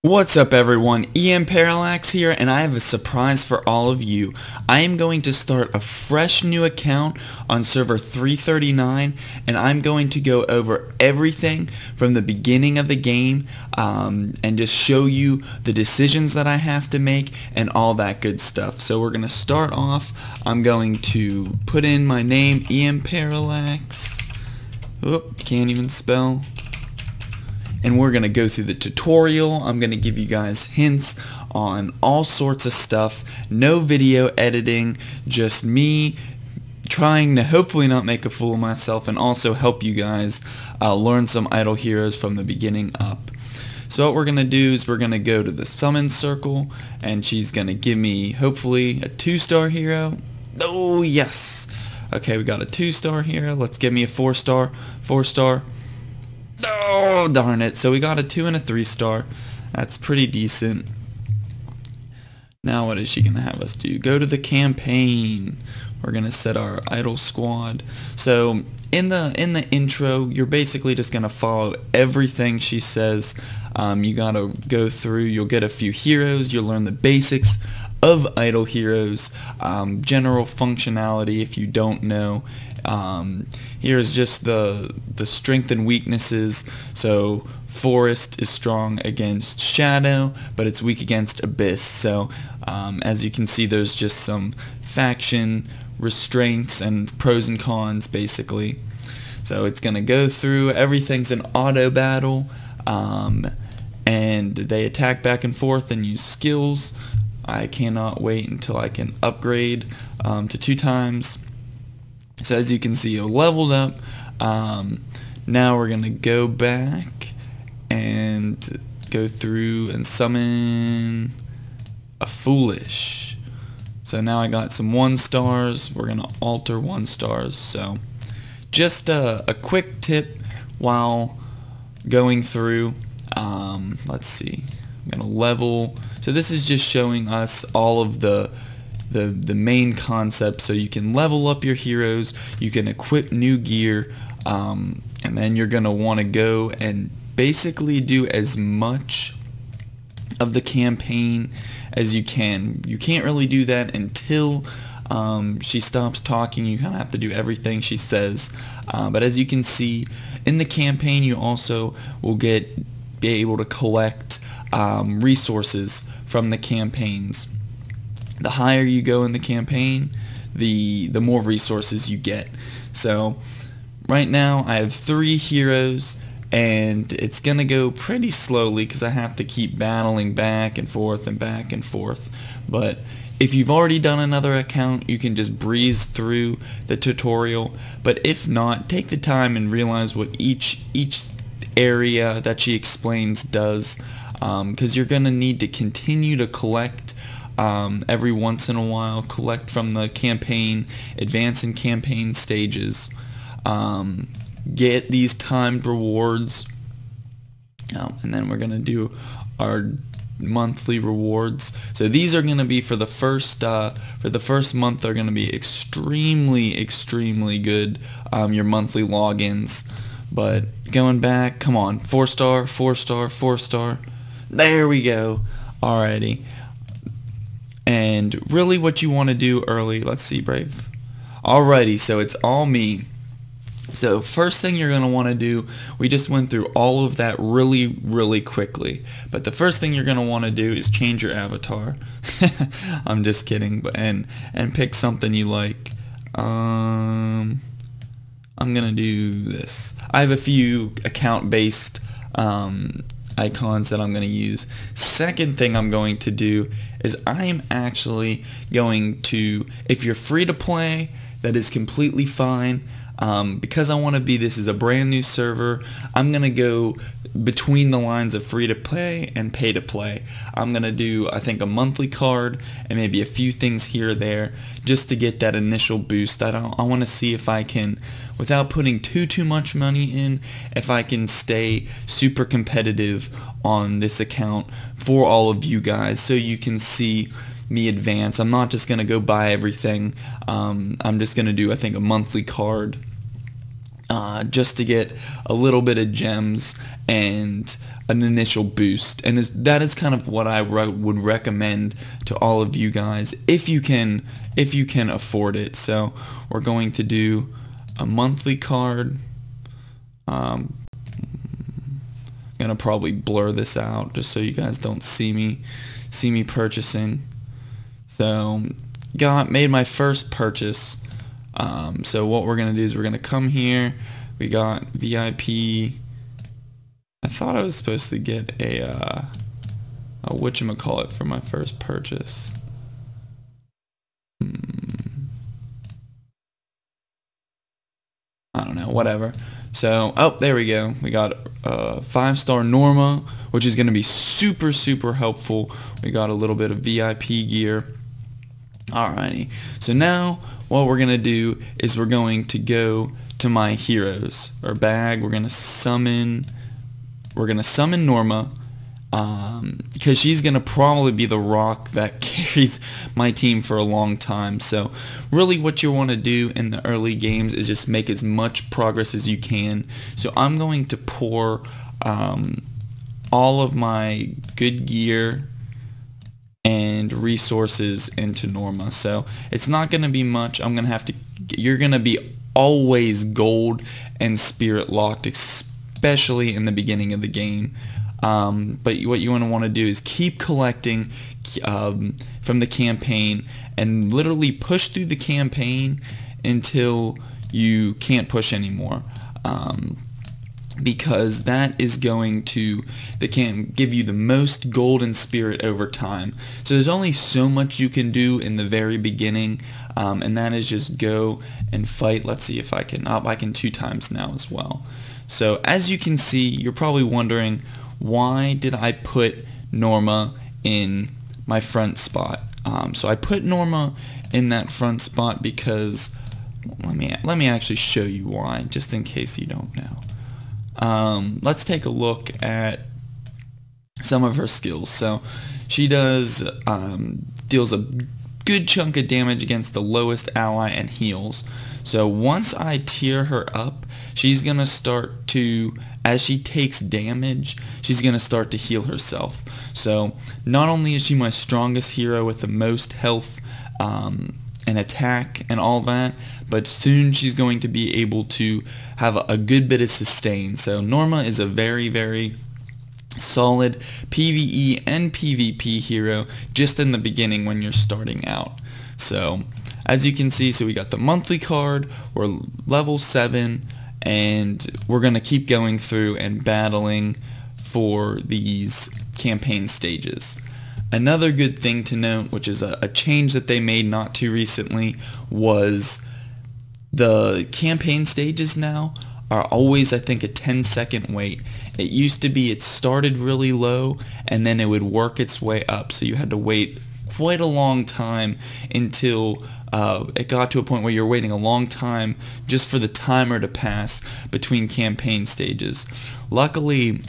What's up everyone, EmParallax here, and I have a surprise for all of you. I am going to start a fresh new account on server 339, and I'm going to go over everything from the beginning of the game and just show you the decisions that I have to make and all that good stuff. So we're going to start off. I'm going to put in my name, EmParallax. Oop, can't even spell. And we're going to go through the tutorial. I'm going to give you guys hints on all sorts of stuff. No video editing, just me trying to hopefully not make a fool of myself and also help you guys learn some idle heroes from the beginning up. So what we're going to do is we're going to go to the summon circle, and she's going to give me hopefully a 2-star hero. Oh yes! Okay, we got a 2-star hero. Let's give me a 4-star, 4-star. Oh, darn it. So we got a 2 and a 3-star. That's pretty decent. Now what is she going to have us do? Go to the campaign. We're going to set our idle squad. So in the intro, you're basically just going to follow everything she says. You got to go through. You'll get a few heroes. You'll learn the basics of idle heroes. General functionality if you don't know. Here's just the strength and weaknesses. So Forest is strong against Shadow, but it's weak against Abyss. So as you can see, there's just some faction restraints and pros and cons basically. So it's gonna go through. Everything's an auto battle, and they attack back and forth and use skills. I cannot wait until I can upgrade to 2 times. So as you can see, you're leveled up. Now we're going to go back and go through and summon a Foolish. So now I got some 1-stars. We're going to alter 1-stars. So just a quick tip while going through. Let's see. I'm going to level. So this is just showing us all of the main concept. So you can level up your heroes, you can equip new gear, and then you're going to want to go and basically do as much of the campaign as you can. You can't really do that until she stops talking. You kind of have to do everything she says. But as you can see, in the campaign you also will be able to collect resources from the campaigns. The higher you go in the campaign, the more resources you get. So right now I have 3 heroes, and it's gonna go pretty slowly because I have to keep battling back and forth and back and forth. But if you've already done another account, you can just breeze through the tutorial. But if not, take the time and realize what each area that she explains does, because you're gonna need to continue to collect every once in a while, collect from the campaign, advance in campaign stages, get these timed rewards, and then we're gonna do our monthly rewards. So these are gonna be for the first month. They're gonna be extremely good, your monthly logins. But going back, come on, 4-star, 4-star, 4-star. There we go. Alrighty. And really what you want to do early, let's see, Brave. Alrighty, so it's all me. So first thing you're going to want to do, we just went through all of that really quickly. But the first thing you're going to want to do is change your avatar. I'm just kidding, and pick something you like. I'm going to do this. I have a few account-based icons that I'm going to use. Second thing I'm going to do is I am actually going to, if you're free to play, that is completely fine. Because I want to be, this is a brand new server, I'm going to go between the lines of free to play and pay to play. I'm going to do, I think, a monthly card and maybe a few things here or there just to get that initial boost. I want to see if I can, without putting too much money in, if I can stay super competitive on this account for all of you guys so you can see me advance. I'm not just going to go buy everything. I'm just going to do, I think, a monthly card just to get a little bit of gems and an initial boost. And that is kind of what I would recommend to all of you guys if you can afford it. So we're going to do a monthly card. Gonna probably blur this out just so you guys don't see me purchasing. So made my first purchase. So what we're gonna do is we're gonna come here. We got VIP. I thought I was supposed to get a whatchamacallit for my first purchase. I don't know, whatever. So, oh, there we go. We got a 5-star Norma, which is going to be super, super helpful. We got a little bit of VIP gear. Alrighty. So now, what we're going to do is we're going to go to my heroes, or bag. We're going to summon Norma, because she's going to probably be the rock that carries my team for a long time. So really what you want to do in the early games is just make as much progress as you can. So I'm going to pour all of my good gear and resources into Norma. So it's not going to be much. You're going to be always gold and spirit locked, especially in the beginning of the game. But what you want to do is keep collecting from the campaign and literally push through the campaign until you can't push anymore, because that is going to give you the most gold and spirit over time. So there's only so much you can do in the very beginning, and that is just go and fight. Let's see if I can. I can 2 times now as well. So as you can see, you're probably wondering, why did I put Norma in my front spot? So I put Norma in that front spot because, let me actually show you why, just in case you don't know. Let's take a look at some of her skills. So she deals a good chunk of damage against the lowest ally and heals. So once I tier her up, she's gonna start to, as she takes damage, she's gonna start to heal herself. So not only is she my strongest hero with the most health and attack and all that, but soon she's going to be able to have a good bit of sustain. So Norma is a very, very solid PvE and PvP hero just in the beginning when you're starting out. So as you can see, so we got the monthly card, we're level 7, and we're going to keep going through and battling for these campaign stages. Another good thing to note, which is a change that they made not too recently, was the campaign stages now are always, I think, a 10-second wait. It used to be it started really low and then it would work its way up, so you had to wait quite a long time until it got to a point where you're waiting a long time just for the timer to pass between campaign stages. Luckily,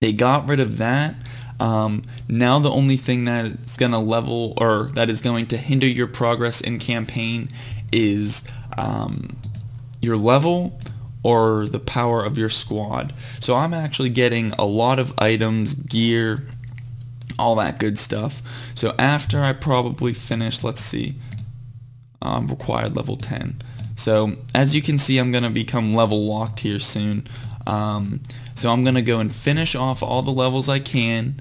they got rid of that. Now the only thing that is going to level, or that is going to hinder your progress in campaign, is your level or the power of your squad. So I'm actually getting a lot of items, gear, all that good stuff. So after I probably finish, let's see, required level 10. So as you can see, I'm going to become level locked here soon. So I'm going to go and finish off all the levels I can,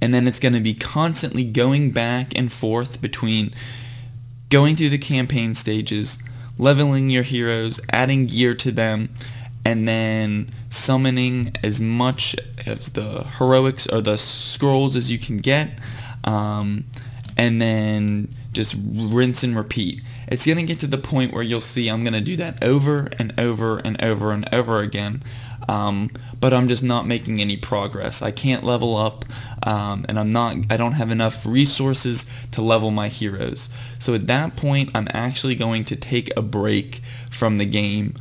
and then it's going to be constantly going back and forth between going through the campaign stages, leveling your heroes, adding gear to them, and then summoning as much of the heroics or the scrolls as you can get, and then just rinse and repeat. It's going to get to the point where you'll see I'm going to do that over and over and over and over again, but I'm just not making any progress. I can't level up, and I don't have enough resources to level my heroes. So at that point, I'm actually going to take a break from the game,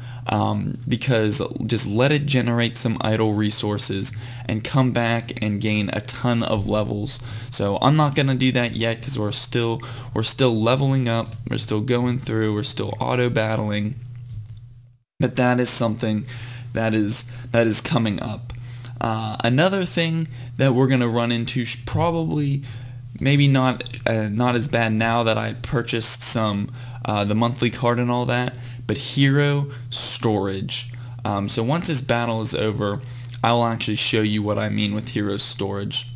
because just let it generate some idle resources and come back and gain a ton of levels. So I'm not gonna do that yet because we're still leveling up, we're still going through, we're still auto battling. but that is something that is coming up. Another thing that we're gonna run into, probably maybe not as bad now that I purchased some the monthly card and all that, but hero storage. So once this battle is over, I'll actually show you what I mean with hero storage.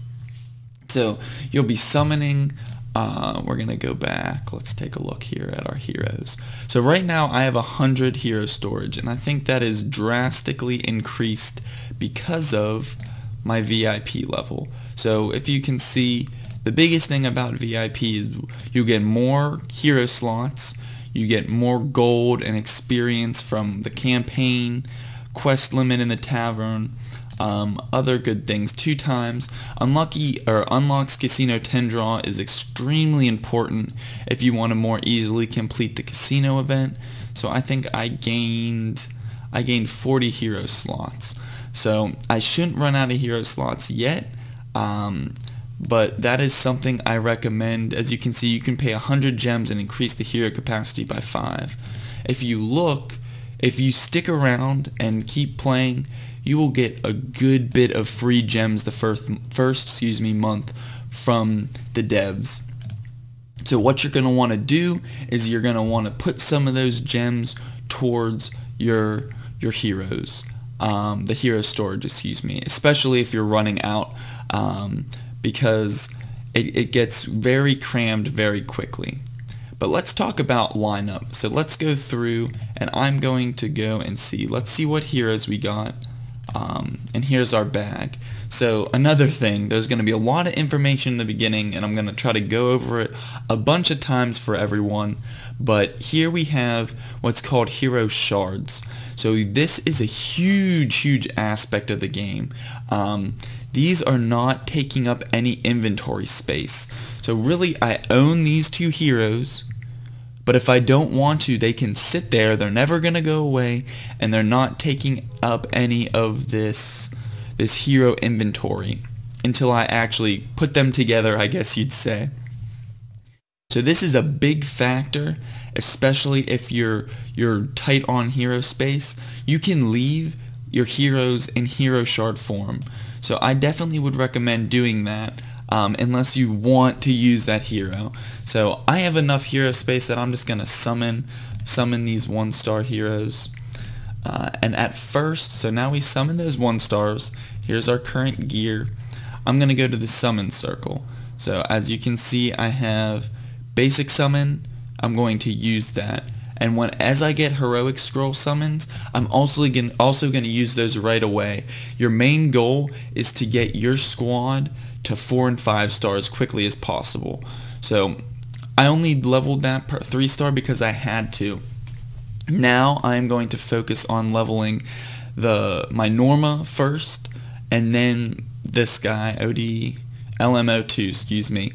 So you'll be summoning, we're going to go back, let's take a look here at our heroes. So right now I have 100 hero storage, and I think that is drastically increased because of my VIP level. So if you can see, the biggest thing about VIP is you get more hero slots, you get more gold and experience from the campaign, quest limit in the tavern, other good things 2 times. Unlocks Casino 10 draw is extremely important if you want to more easily complete the casino event. So I think I gained 40 hero slots. So I shouldn't run out of hero slots yet. But that is something I recommend. As you can see, you can pay 100 gems and increase the hero capacity by 5. If you stick around and keep playing, you will get a good bit of free gems the first month from the devs. So what you're going to want to do is you're going to want to put some of those gems towards your heroes, the hero storage, especially if you're running out, because it gets very crammed very quickly. But let's talk about lineup. So let's go through, and I'm going to go and see. Let's see what heroes we got. And here's our bag. So another thing, there's going to be a lot of information in the beginning, and I'm going to try to go over it a bunch of times for everyone. But here we have what's called hero shards. So this is a huge aspect of the game. These are not taking up any inventory space. So really, I own these 2 heroes, but if I don't want to, they can sit there. They're never going to go away, and they're not taking up any of this hero inventory until I actually put them together, I guess you'd say. So this is a big factor, especially if you're tight on hero space. You can leave your heroes in hero shard form. So I definitely would recommend doing that, unless you want to use that hero. So I have enough hero space that I'm just going to summon these 1-star heroes. And at first, so now we summon those 1-stars. Here's our current gear. I'm going to go to the summon circle. So as you can see, I have basic summon. I'm going to use that. And as I get heroic scroll summons, I'm also going to use those right away. Your main goal is to get your squad to 4 and 5 stars quickly as possible. So I only leveled that 3-star because I had to. Now I'm going to focus on leveling my Norma first, and then this guy, LMO2,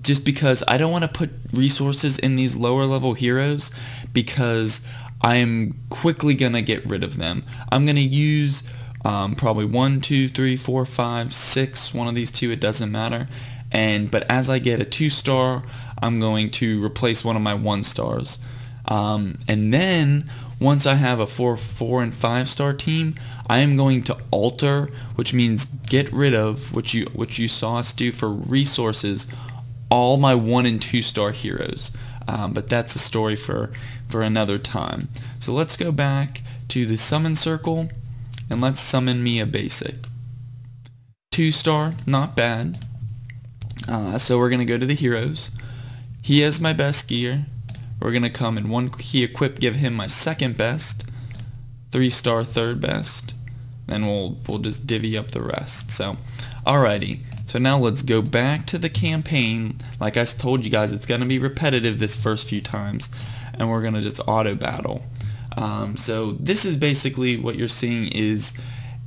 just because I don't want to put resources in these lower level heroes, because I'm quickly gonna get rid of them. I'm gonna use probably 1, 2, 3, 4, 5, 6, one of these 2, it doesn't matter. But as I get a 2-star, I'm going to replace one of my 1-stars. And then once I have a 4 and 5-star team, I am going to alter, which means get rid of, which you saw us do for resources, all my 1 and 2-star heroes. But that's a story for another time. So let's go back to the summon circle, and let's summon me a basic 2-star, not bad. So we're gonna go to the heroes. He has my best gear. We're gonna come and 1 key equip, give him my 2nd best, 3-star 3rd best, then we'll just divvy up the rest. So alrighty, so now let's go back to the campaign. Like I told you guys, it's gonna be repetitive this first few times, and we're gonna just auto battle. So this is basically what you're seeing is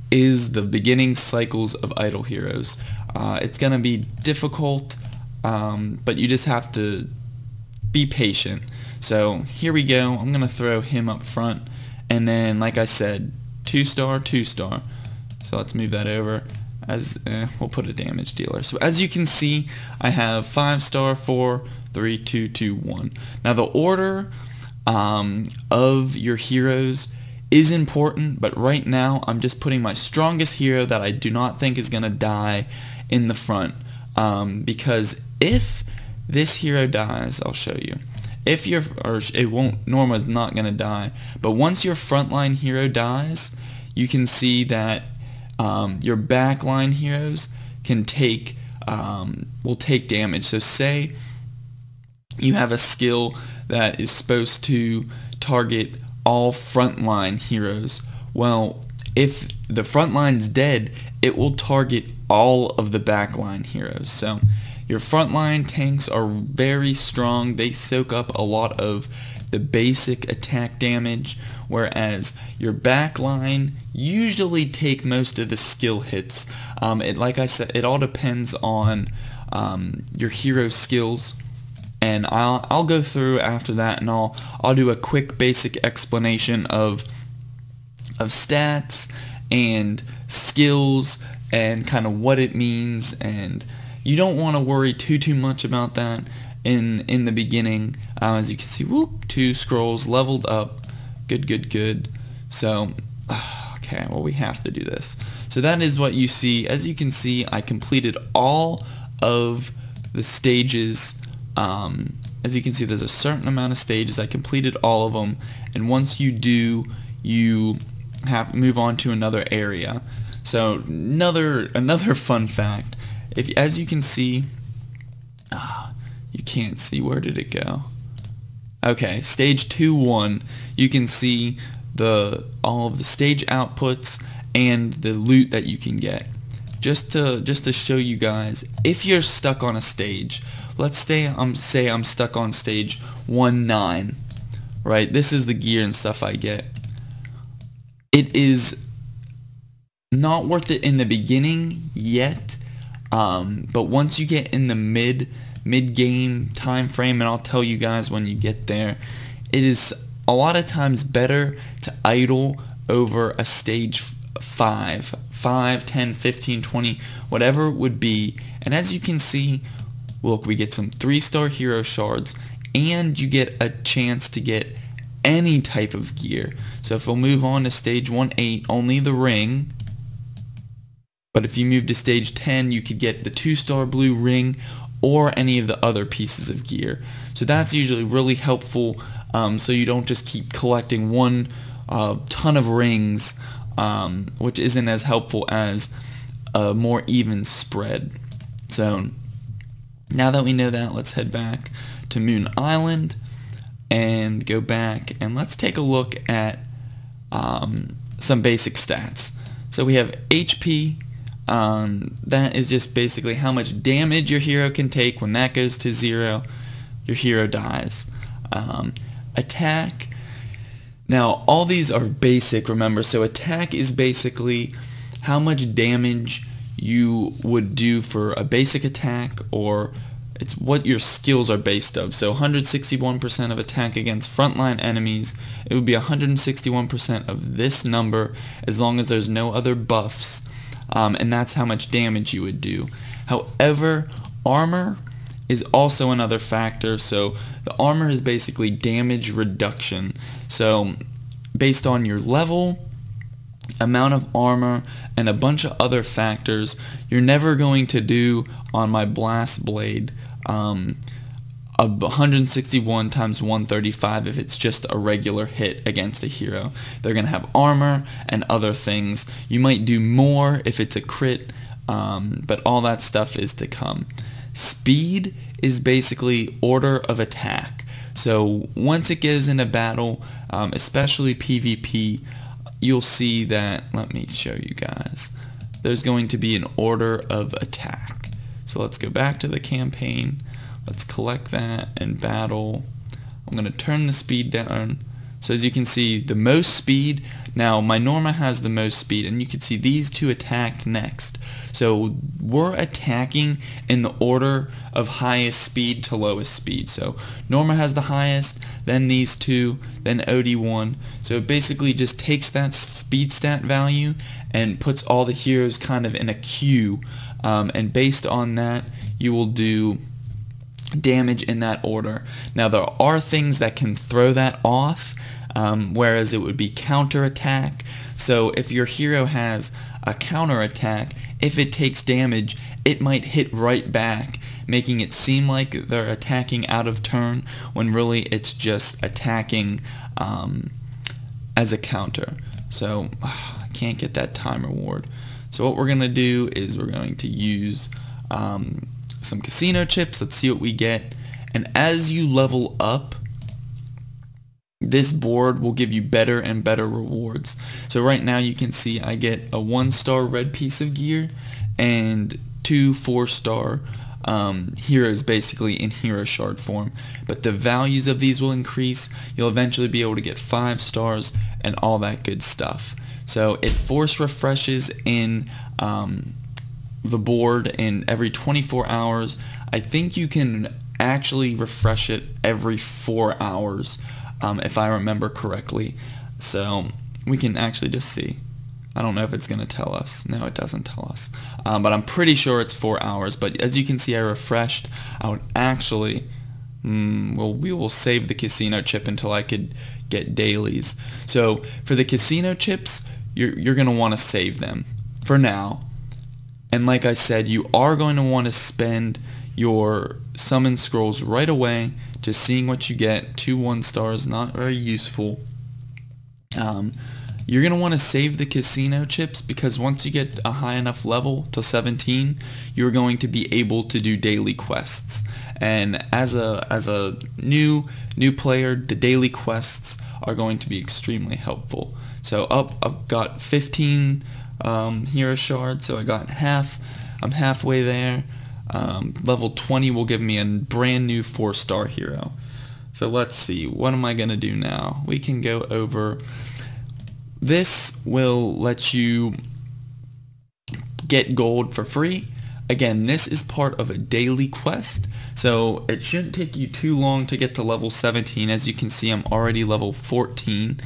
the beginning cycles of idle heroes. It's gonna be difficult, but you just have to be patient. So here we go. I'm gonna throw him up front, and then like I said, 2-star, 2-star. So let's move that over. We'll put a damage dealer. So as you can see, I have 5-star, 4, 3, 2, 2, 1. Now the order, of your heroes is important, but right now I'm just putting my strongest hero that I do not think is going to die in the front, because if this hero dies, I'll show you. If your, or it won't, Norma's not going to die, but once your frontline hero dies, you can see that your backline heroes can take, will take damage. So say you have a skill that is supposed to target all frontline heroes. Well, if the frontline's dead, it will target all of the backline heroes. So your frontline tanks are very strong. They soak up a lot of the basic attack damage, whereas your backline usually take most of the skill hits. Like I said, it all depends on your hero skills, and I'll go through after that, and I'll do a quick basic explanation of stats and skills and kind of what it means. And you don't want to worry too much about that in the beginning. As you can see, whoop, 2 scrolls leveled up. Good. So okay, well, we have to do this. So that is what you see. As you can see, I completed all of the stages. As you can see, there's a certain amount of stages. I completed all of them, and once you do, you have to move on to another area. So another fun fact, as you can see, you can't see, where did it go? Okay, stage 2-1, you can see all of the stage outputs and the loot that you can get. Just to show you guys, if you're stuck on a stage, let's say I'm stuck on stage 1-9, right? This is the gear and stuff I get. It is not worth it in the beginning yet, but once you get in the mid-game time frame, and I'll tell you guys when you get there, it is a lot of times better to idle over a stage 5, 10, 15, 20, whatever it would be. And as you can see, look, we get some 3-star hero shards, and you get a chance to get any type of gear. So if we'll move on to stage 1-8, only the ring. But if you move to stage 10, you could get the 2-star blue ring or any of the other pieces of gear. So that's usually really helpful, so you don't just keep collecting one ton of rings, which isn't as helpful as a more even spread. So now that we know that, let's head back to Moon Island and go back, and let's take a look at some basic stats. So we have HP. That is just basically how much damage your hero can take. When that goes to 0, your hero dies. Attack. Now, all these are basic, remember. So attack is basically how much damage you would do for a basic attack, or it's what your skills are based of. So 161% of attack against frontline enemies, it would be 161% of this number as long as there's no other buffs, and that's how much damage you would do. However, armor is also another factor. So the armor is basically damage reduction. So based on your level, amount of armor, and a bunch of other factors, you're never going to do on my blast blade 161 times 135 if it's just a regular hit against a hero. They're going to have armor and other things. You might do more if it's a crit, but all that stuff is to come. Speed is basically order of attack. So once it gets into battle, especially PvP, you'll see that, let me show you guys, there's going to be an order of attack. So let's go back to the campaign, let's collect that and battle. I'm going to turn the speed down. So as you can see, the most speed, now my Norma has the most speed, and you can see these two attacked next. So we're attacking in the order of highest speed to lowest speed. So Norma has the highest, then these two, then OD1. So it basically just takes that speed stat value and puts all the heroes kind of in a queue, and based on that you will do damage in that order. Now there are things that can throw that off, whereas it would be counterattack. So if your hero has a counterattack, if it takes damage, it might hit right back, making it seem like they're attacking out of turn, when really it's just attacking as a counter. So I can't get that time reward. So what we're going to do is we're going to use some casino chips. Let's see what we get. And as you level up, this board will give you better and better rewards. So right now you can see I get a 1-star red piece of gear and 2 4-star heroes, basically in hero shard form. But the values of these will increase. You'll eventually be able to get 5 stars and all that good stuff. So it force refreshes in the board in every 24 hours. I think you can actually refresh it every 4 hours, if I remember correctly. So we can actually just see. I don't know if it's going to tell us. No, it doesn't tell us. But I'm pretty sure it's 4 hours. But as you can see, I refreshed. I would actually, well, we will save the casino chip until I could get dailies. So for the casino chips, you're going to want to save them for now. And like I said, you are going to want to spend your summon scrolls right away, just seeing what you get. 2 1-stars, not very useful. You're going to want to save the casino chips, because once you get a high enough level to 17, you're going to be able to do daily quests. And as a new player, the daily quests are going to be extremely helpful. So I've got 15 hero shards, so I got half. I'm halfway there. Level 20 will give me a brand new 4-star hero. So let's see, what am I going to do now? We can go over. This will let you get gold for free. Again, this is part of a daily quest, so it shouldn't take you too long to get to level 17. As you can see, I'm already level 14.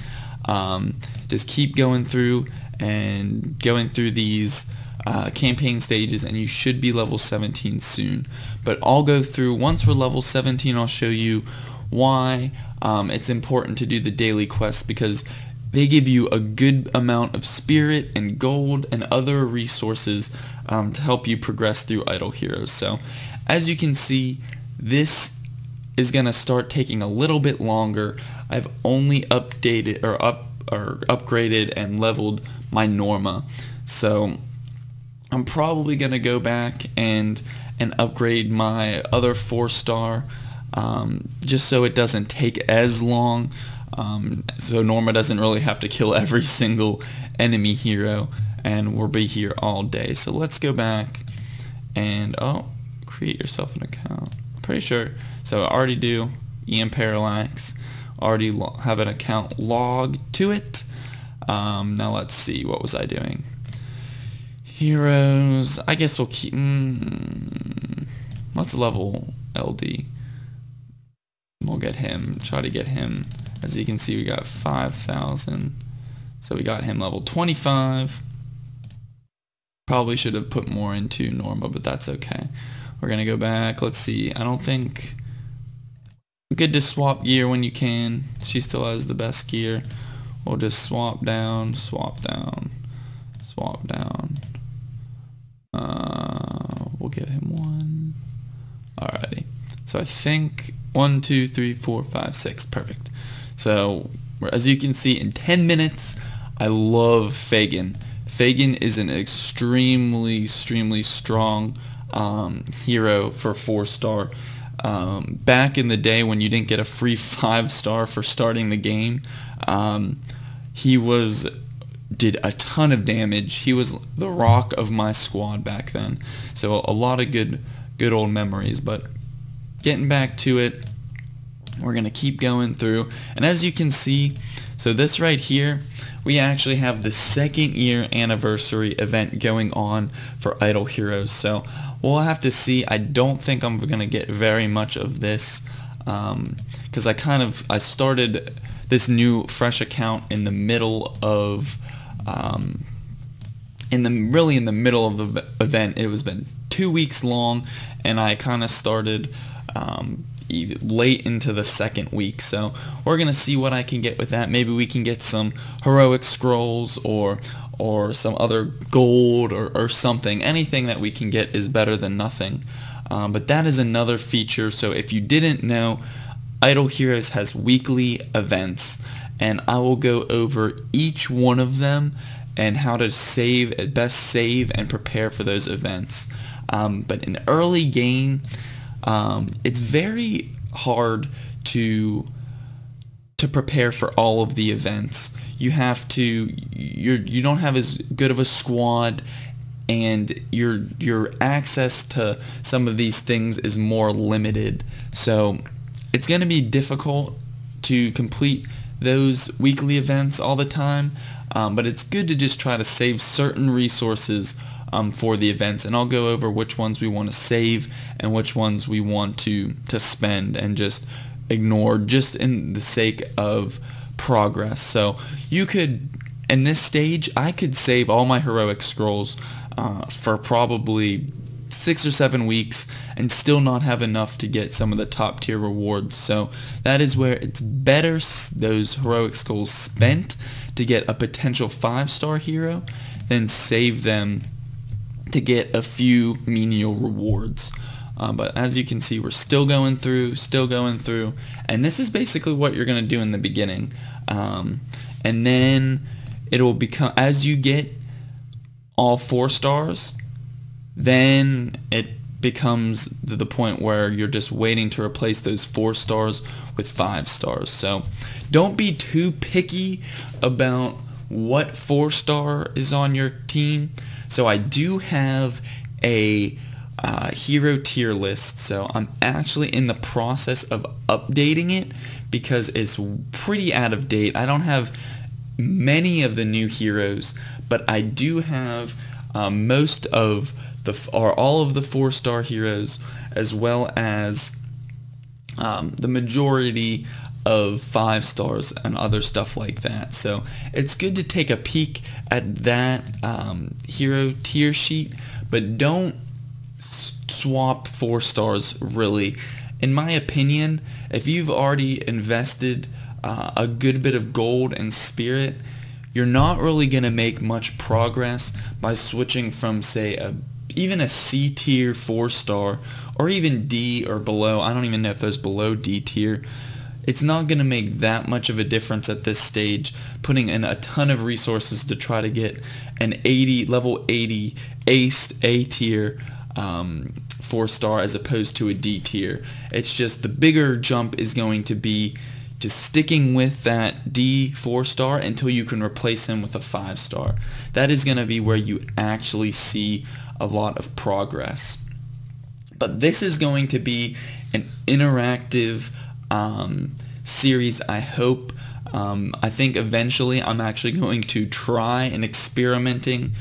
Just keep going through and going through these campaign stages, and you should be level 17 soon. But I'll go through, once we're level 17, I'll show you why it's important to do the daily quests, because they give you a good amount of spirit and gold and other resources to help you progress through Idle Heroes. So as you can see, this is going to start taking a little bit longer. I've only updated or upgraded and leveled my Norma. So I'm probably going to go back and upgrade my other 4-star just so it doesn't take as long. So Norma doesn't really have to kill every single enemy hero, and we'll be here all day. So let's go back and create yourself an account. I'm pretty sure. So I already do EmParallax. Already have an account log to it. Now let's see, what was I doing? Heroes. I guess we'll keep. Let's level LD. We'll get him. Try to get him. As you can see, we got 5,000. So we got him level 25. Probably should have put more into Norma, but that's okay. We're going to go back. Let's see. I don't think... Good to swap gear when you can. She still has the best gear. We'll just swap down, swap down, swap down. We'll give him 1. Alrighty. So I think 1, 2, 3, 4, 5, 6. Perfect. So, as you can see, in 10 minutes, I love Fagin. Fagin is an extremely strong hero for 4-star. Back in the day when you didn't get a free 5-star for starting the game, he did a ton of damage. He was the rock of my squad back then. So a lot of good old memories. But getting back to it, we're going to keep going through, and as you can see, so this right here, we actually have the 2nd year anniversary event going on for Idle Heroes. So we'll have to see. I don't think I'm going to get very much of this, because I started this new fresh account in the middle of in the middle of the event. It was been 2 weeks long, and I kind of started late into the second week. So we're gonna see what I can get with that. Maybe we can get some heroic scrolls or some other gold or something. Anything that we can get is better than nothing. But that is another feature. So if you didn't know, Idle Heroes has weekly events, and I will go over each one of them and how to best save and prepare for those events. But in early game, it's very hard to prepare for all of the events. You don't have as good of a squad, and your access to some of these things is more limited. So it's going to be difficult to complete those weekly events all the time, but it's good to just try to save certain resources for the events, and I'll go over which ones we want to save and which ones we want to spend and just ignore just in the sake of progress. So you could, in this stage, I could save all my heroic scrolls for probably 6 or 7 weeks and still not have enough to get some of the top tier rewards. So that is where it's better those heroic scrolls spent to get a potential 5-star hero than save them to get a few menial rewards. But as you can see, we're still going through, and this is basically what you're going to do in the beginning. And then it will become, as you get all 4 stars, then it becomes the point where you're just waiting to replace those 4 stars with 5 stars. So don't be too picky about what 4-star is on your team. So I do have a hero tier list, so I'm actually in the process of updating it because it's pretty out of date. I don't have many of the new heroes, but I do have most of all of the 4-star heroes, as well as the majority of 5 stars and other stuff like that. So it's good to take a peek at that hero tier sheet, but don't swap 4 stars really. In my opinion, if you've already invested a good bit of gold and spirit, you're not really going to make much progress by switching from, say, even a C tier 4-star, or even D or below. I don't even know if there's below D tier. It's not going to make that much of a difference at this stage, putting in a ton of resources to try to get an level 80 ace A tier 4-star as opposed to a D tier. It's just the bigger jump is going to be just sticking with that D 4-star until you can replace him with a 5-star. That is going to be where you actually see a lot of progress. But this is going to be an interactive series, I hope. I think eventually I'm actually going to try experimenting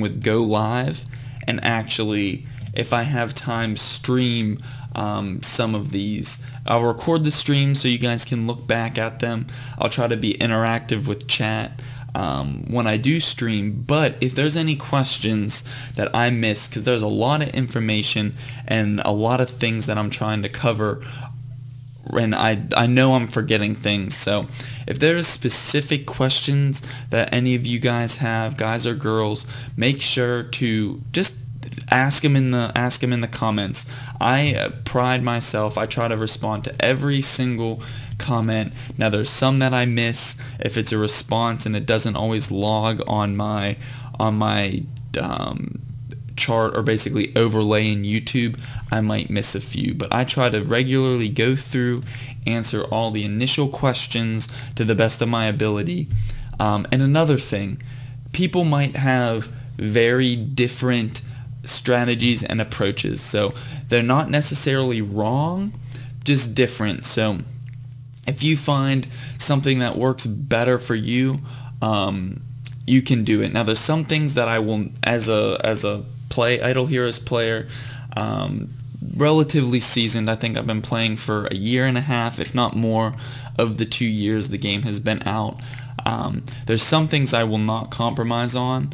with Go Live, and actually, if I have time, stream some of these. I'll record the stream so you guys can look back at them. I'll try to be interactive with chat when I do stream, but if there's any questions that I miss, because there's a lot of information and a lot of things that I'm trying to cover, and I know I'm forgetting things, so if there are specific questions that any of you guys have, guys or girls, make sure to just ask them in the comments. I pride myself, I try to respond to every single comment. Now there's some that I miss if it's a response and it doesn't always log on my chart, or basically overlay in YouTube. I might miss a few, but I try to regularly go through, answer all the initial questions to the best of my ability. And another thing, people might have very different strategies and approaches, so they're not necessarily wrong, just different. So if you find something that works better for you, you can do it. Now there's some things that I will, as a Idle Heroes player, relatively seasoned, I think I've been playing for a year and a half, if not more, of the 2 years the game has been out. There's some things I will not compromise on.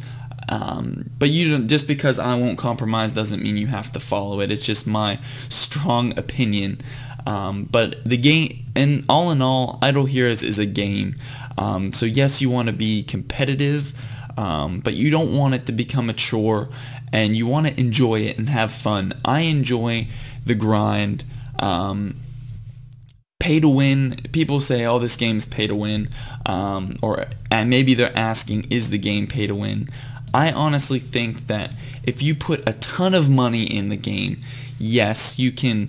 But you don't, just because I won't compromise doesn't mean you have to follow it. It's just my strong opinion. But the game, and all in all, Idle Heroes is a game. So yes, you want to be competitive, but you don't want it to become a chore, and you want to enjoy it and have fun. I enjoy the grind. Pay to win. People say, oh, this game's pay to win, and maybe they're asking, is the game pay to win? I honestly think that if you put a ton of money in the game, yes, you can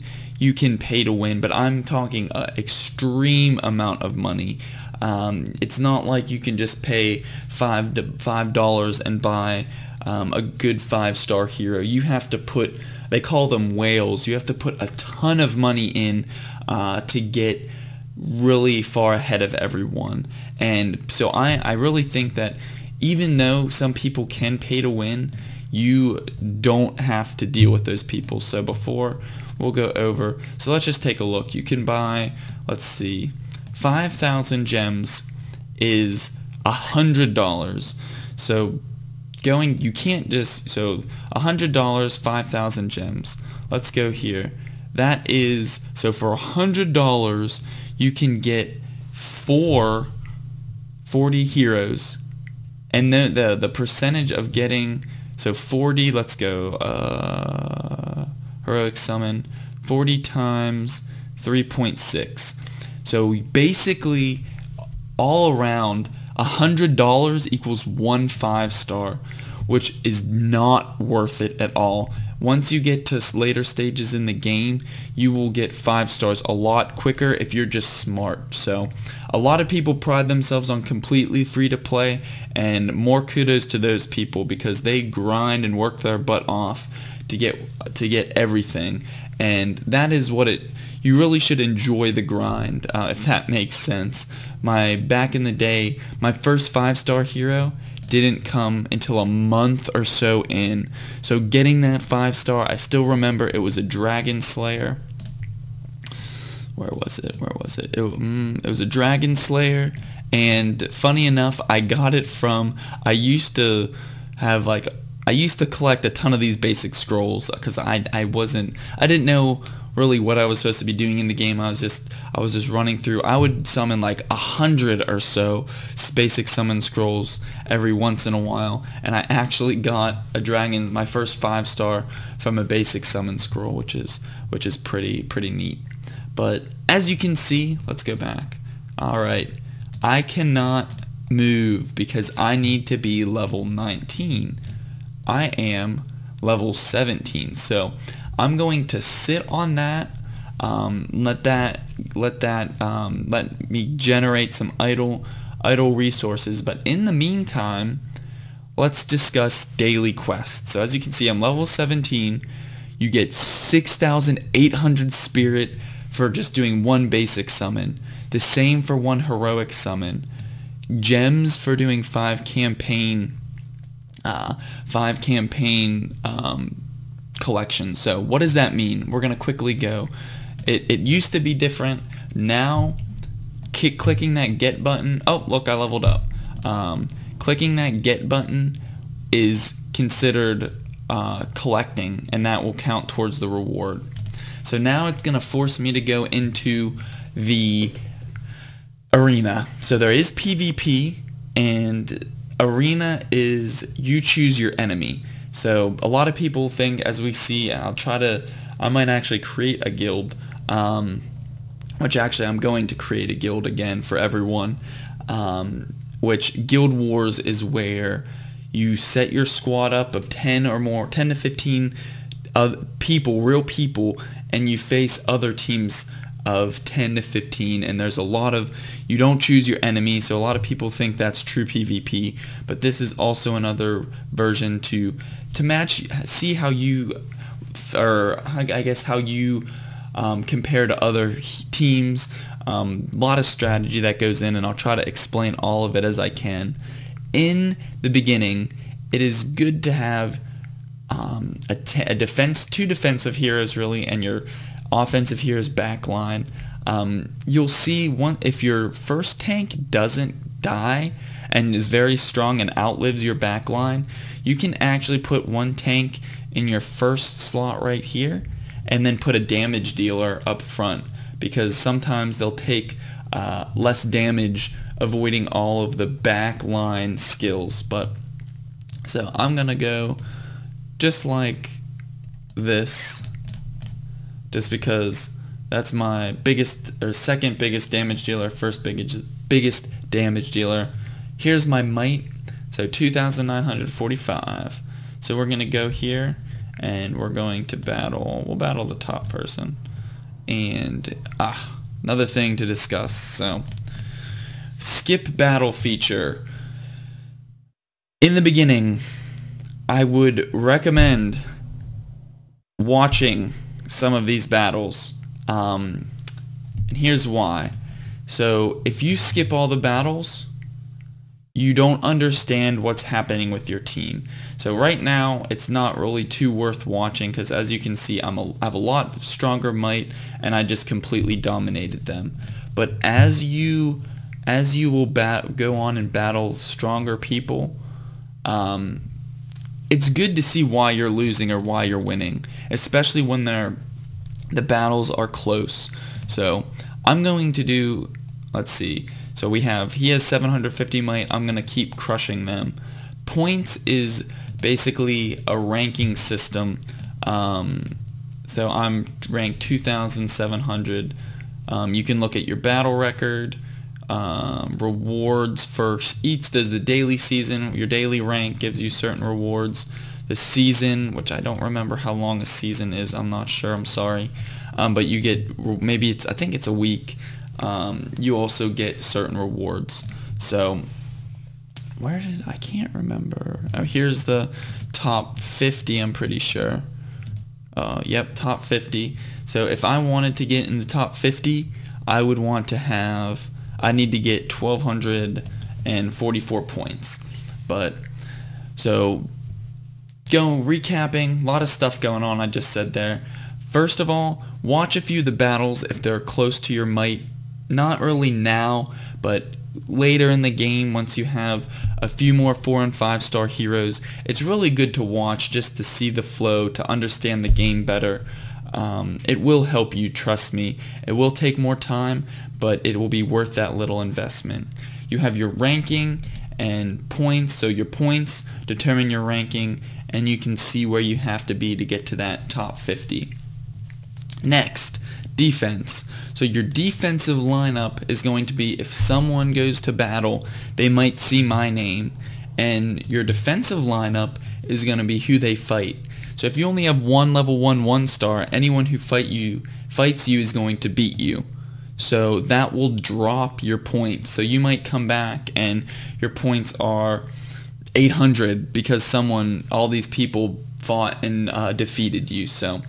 pay to win, but I'm talking an extreme amount of money. It's not like you can just pay $5 and buy a good 5-star hero. You have to put, they call them whales, you have to put a ton of money in to get really far ahead of everyone. And so I really think that even though some people can pay to win, you don't have to deal with those people. So before we'll go over, so let's just take a look. You can buy, let's see, 5,000 gems is $100. So you can't just, so $100, 5,000 gems. Let's go here. That is, so for $100 you can get 40 heroes, and the percentage of getting, so 40, let's go, heroic summon, 40 times 3.6. So basically, all around, $100 equals 1 5-star, which is not worth it at all. Once you get to later stages in the game, you will get 5 stars a lot quicker if you're just smart. So a lot of people pride themselves on completely free to play, and more kudos to those people because they grind and work their butt off to get everything. And that is what you really should enjoy the grind, if that makes sense. Back in the day, my first 5-star hero didn't come until a month or so in. So getting that 5-star, I still remember it was a Dragon Slayer. Where was it? It was a Dragon Slayer, and funny enough, I got it from, I used to collect a ton of these basic scrolls because I didn't know really what I was supposed to be doing in the game. I was just running through. I would summon like 100 or so basic summon scrolls every once in a while, and I actually got my first 5-star from a basic summon scroll, which is pretty neat. But as you can see, let's go back. Alright, I cannot move because I need to be level 19. I am level 17, so I'm going to sit on that, let me generate some idle resources. But in the meantime, let's discuss daily quests. So as you can see, I'm level 17. You get 6,800 spirit for just doing one basic summon. The same for one heroic summon. Gems for doing 5 campaign collections. So what does that mean? We're gonna quickly go. It used to be different. Now, clicking that get button. Oh, look, I leveled up. Clicking that get button is considered collecting, and that will count towards the reward. So now it's gonna force me to go into the arena. So there is PvP, and arena is you choose your enemy. So a lot of people think, as we see, I might actually create a guild, which actually I'm going to create a guild again for everyone, which Guild Wars is where you set your squad up of 10 or more, 10 to 15 people, real people, and you face other teams of 10 to 15, and there's a lot of, you don't choose your enemy, so a lot of people think that's true PvP, but this is also another version to match, see how you, or I guess how you compare to other teams. A lot of strategy that goes in, and I'll try to explain all of it as I can. In the beginning, it is good to have two defensive heroes really, and your offensive heroes backline. You'll see if your first tank doesn't die and is very strong and outlives your back line, you can actually put one tank in your first slot right here and then put a damage dealer up front, because sometimes they'll take less damage avoiding all of the back line skills. But so I'm gonna go just like this, just because that's my biggest or second biggest damage dealer, first biggest damage dealer. Here's my might, so 2,945. So we're gonna go here and we're going to battle. We'll battle the top person. And another thing to discuss. So skip battle feature. In the beginning, I would recommend watching some of these battles, and here's why. So if you skip all the battles, you don't understand what's happening with your team. So right now it's not really too worth watching, because as you can see, I have a lot stronger might and I just completely dominated them. But as you will go on and battle stronger people, it's good to see why you're losing or why you're winning, especially when the battles are close. So I'm going to do, let's see, so he has 750 might. I'm going to keep crushing them. Points is basically a ranking system. So I'm ranked 2,700. You can look at your battle record, rewards for each. There's the daily season. Your daily rank gives you certain rewards. The season, which I don't remember how long a season is, I'm not sure, I'm sorry, but you get, maybe I think it's a week. You also get certain rewards. So I can't remember. Oh, here's the top 50, I'm pretty sure. Yep, top 50. So if I wanted to get in the top 50, I would want to I need to get 1,244 points. But so recapping, a lot of stuff going on I just said there. First of all, watch a few of the battles if they're close to your might. Not really now, but later in the game, once you have a few more 4 and 5 star heroes, it's really good to watch just to see the flow, to understand the game better. It will help you, trust me. It will take more time, but it will be worth that little investment. You have your ranking and points, so your points determine your ranking, and you can see where you have to be to get to that top 50. Next, defense. So your defensive lineup is going to be, if someone goes to battle, they might see my name, and your defensive lineup is going to be who they fight. So if you only have one level 1 1-star, anyone who fights you is going to beat you. So that will drop your points. So you might come back and your points are 800 because all these people fought and defeated you. So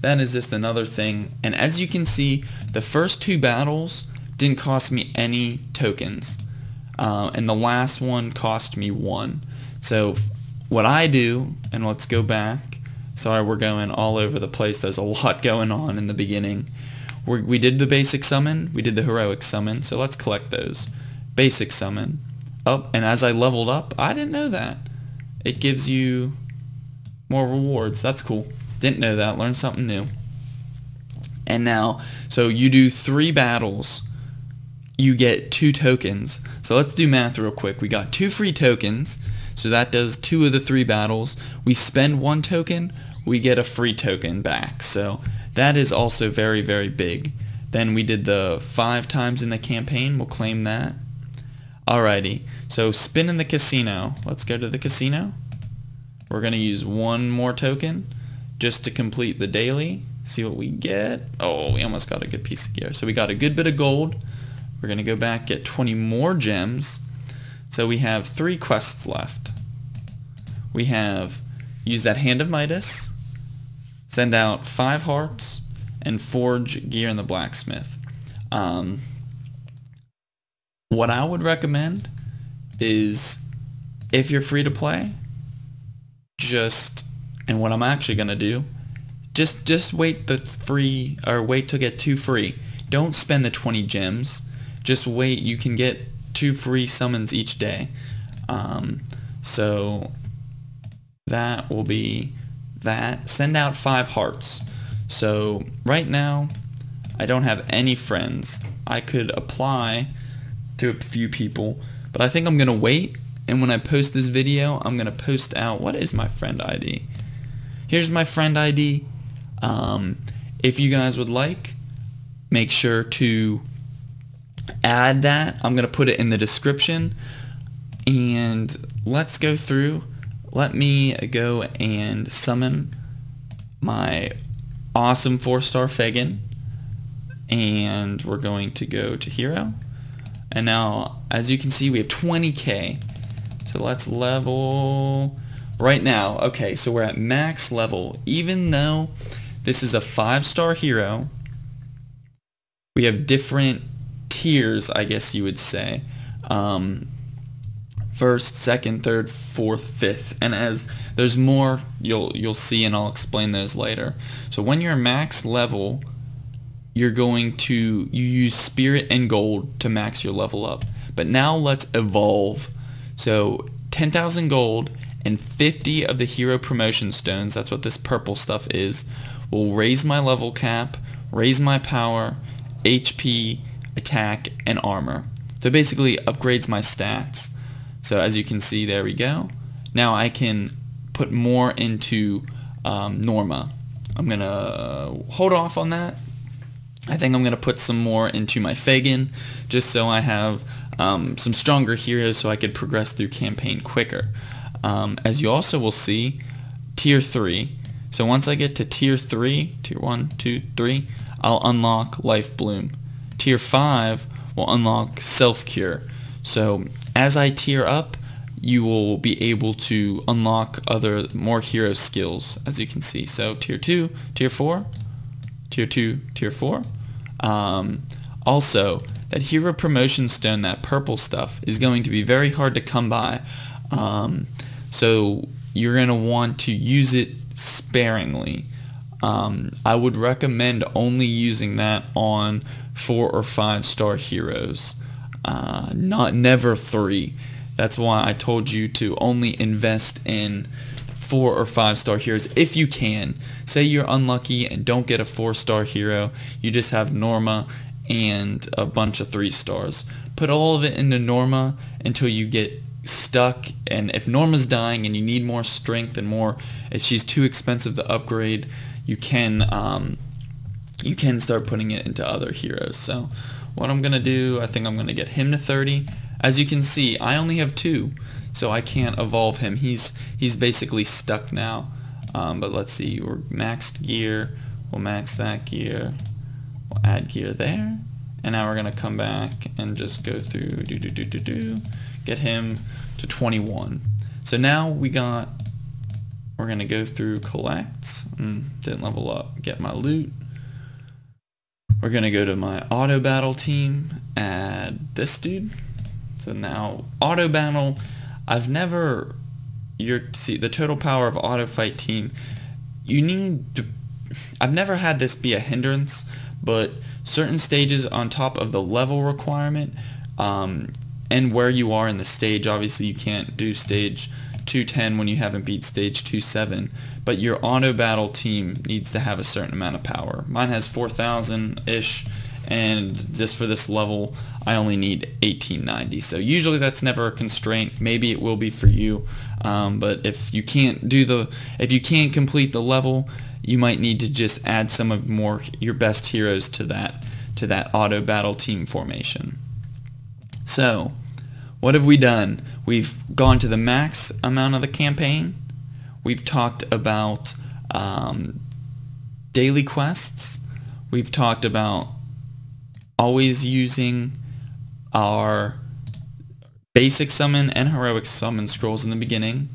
that is just another thing. And as you can see, the first 2 battles didn't cost me any tokens, and the last one cost me 1. So what I do, and let's go back, sorry we're going all over the place, there's a lot going on in the beginning. We did the basic summon, we did the heroic summon, so let's collect those. Basic summon, and as I leveled up, I didn't know that, it gives you more rewards. That's cool. Didn't know that. Learned something new. And now, so you do 3 battles, you get 2 tokens. So let's do math real quick. We got 2 free tokens, so that does 2 of the 3 battles. We spend 1 token, we get a free token back. So that is also very, very big. Then we did the 5 times in the campaign. We'll claim that. Alrighty. So spin in the casino. Let's go to the casino. We're going to use 1 more token just to complete the daily. See what we get. Oh, we almost got a good piece of gear. So we got a good bit of gold. We're going to go back, get 20 more gems. So we have 3 quests left. We have use that Hand of Midas, send out 5 hearts, and forge gear in the blacksmith. What I would recommend is, if you're free to play, and what I'm actually gonna do, just wait wait to get 2 free. Don't spend the 20 gems. Just wait. You can get 2 free summons each day. So that will be that. Send out 5 hearts. So right now I don't have any friends. I could apply to a few people, but I think I'm gonna wait, and when I post this video I'm gonna post out what is my friend ID. Here's my friend ID. If you guys would like, make sure to add that. I'm gonna put it in the description, and let's go through. Let me go and summon my awesome 4-star Fagin, and we're going to go to hero, and now as you can see we have 20k. So let's level right now. Okay, so we're at max level. Even though this is a 5-star hero, we have different tiers, I guess you would say. First, second, third, fourth, fifth, and as there's more you'll see, and I'll explain those later. So when you're max level, you're going to use spirit and gold to max your level up. But now let's evolve. So 10,000 gold and 50 of the hero promotion stones, that's what this purple stuff is, will raise my level cap, raise my power, HP, attack, and armor. So basically upgrades my stats. So as you can see, there we go. Now I can put more into Norma. I'm gonna hold off on that. I think I'm gonna put some more into my Fagin, just so I have some stronger heroes so I could progress through campaign quicker. As you also will see, tier 3. So once I get to tier 3, tier 1, 2, 3, I'll unlock Life Bloom. Tier 5 will unlock Self Cure. So as I tier up, you will be able to unlock more hero skills, as you can see. So tier 2, tier 4, tier 2, tier 4. Also, that hero promotion stone, that purple stuff, is going to be very hard to come by. So you're going to want to use it sparingly. I would recommend only using that on 4 or 5-star heroes. Never 3. That's why I told you to only invest in 4 or 5-star heroes if you can. Say you're unlucky and don't get a 4-star hero, you just have Norma and a bunch of 3-stars. Put all of it into Norma until you get stuck, and if Norma's dying and you need more strength and more, if she's too expensive to upgrade, you can start putting it into other heroes. So what I'm gonna do, I think I'm gonna get him to 30. As you can see, I only have 2, so I can't evolve him. He's basically stuck now. But let's see, we're maxed gear. We'll max that gear. We'll add gear there, and now we're gonna come back and just go through get him to 21. So now we're gonna go through collect. Didn't level up. Get my loot. We're gonna go to my auto battle team, add this dude. So now auto battle, I've never, see the total power of auto fight team, I've never had this be a hindrance, but certain stages on top of the level requirement, and where you are in the stage, obviously you can't do stage 210 when you haven't beat stage 27, but your auto battle team needs to have a certain amount of power. Mine has 4,000-ish, and just for this level I only need 1890. So usually that's never a constraint. Maybe it will be for you, but if you can't complete the level, you might need to just add some of your best heroes to that auto battle team formation. So what have we done? We've gone to the max amount of the campaign. We've talked about daily quests. We've talked about always using our basic summon and heroic summon scrolls in the beginning.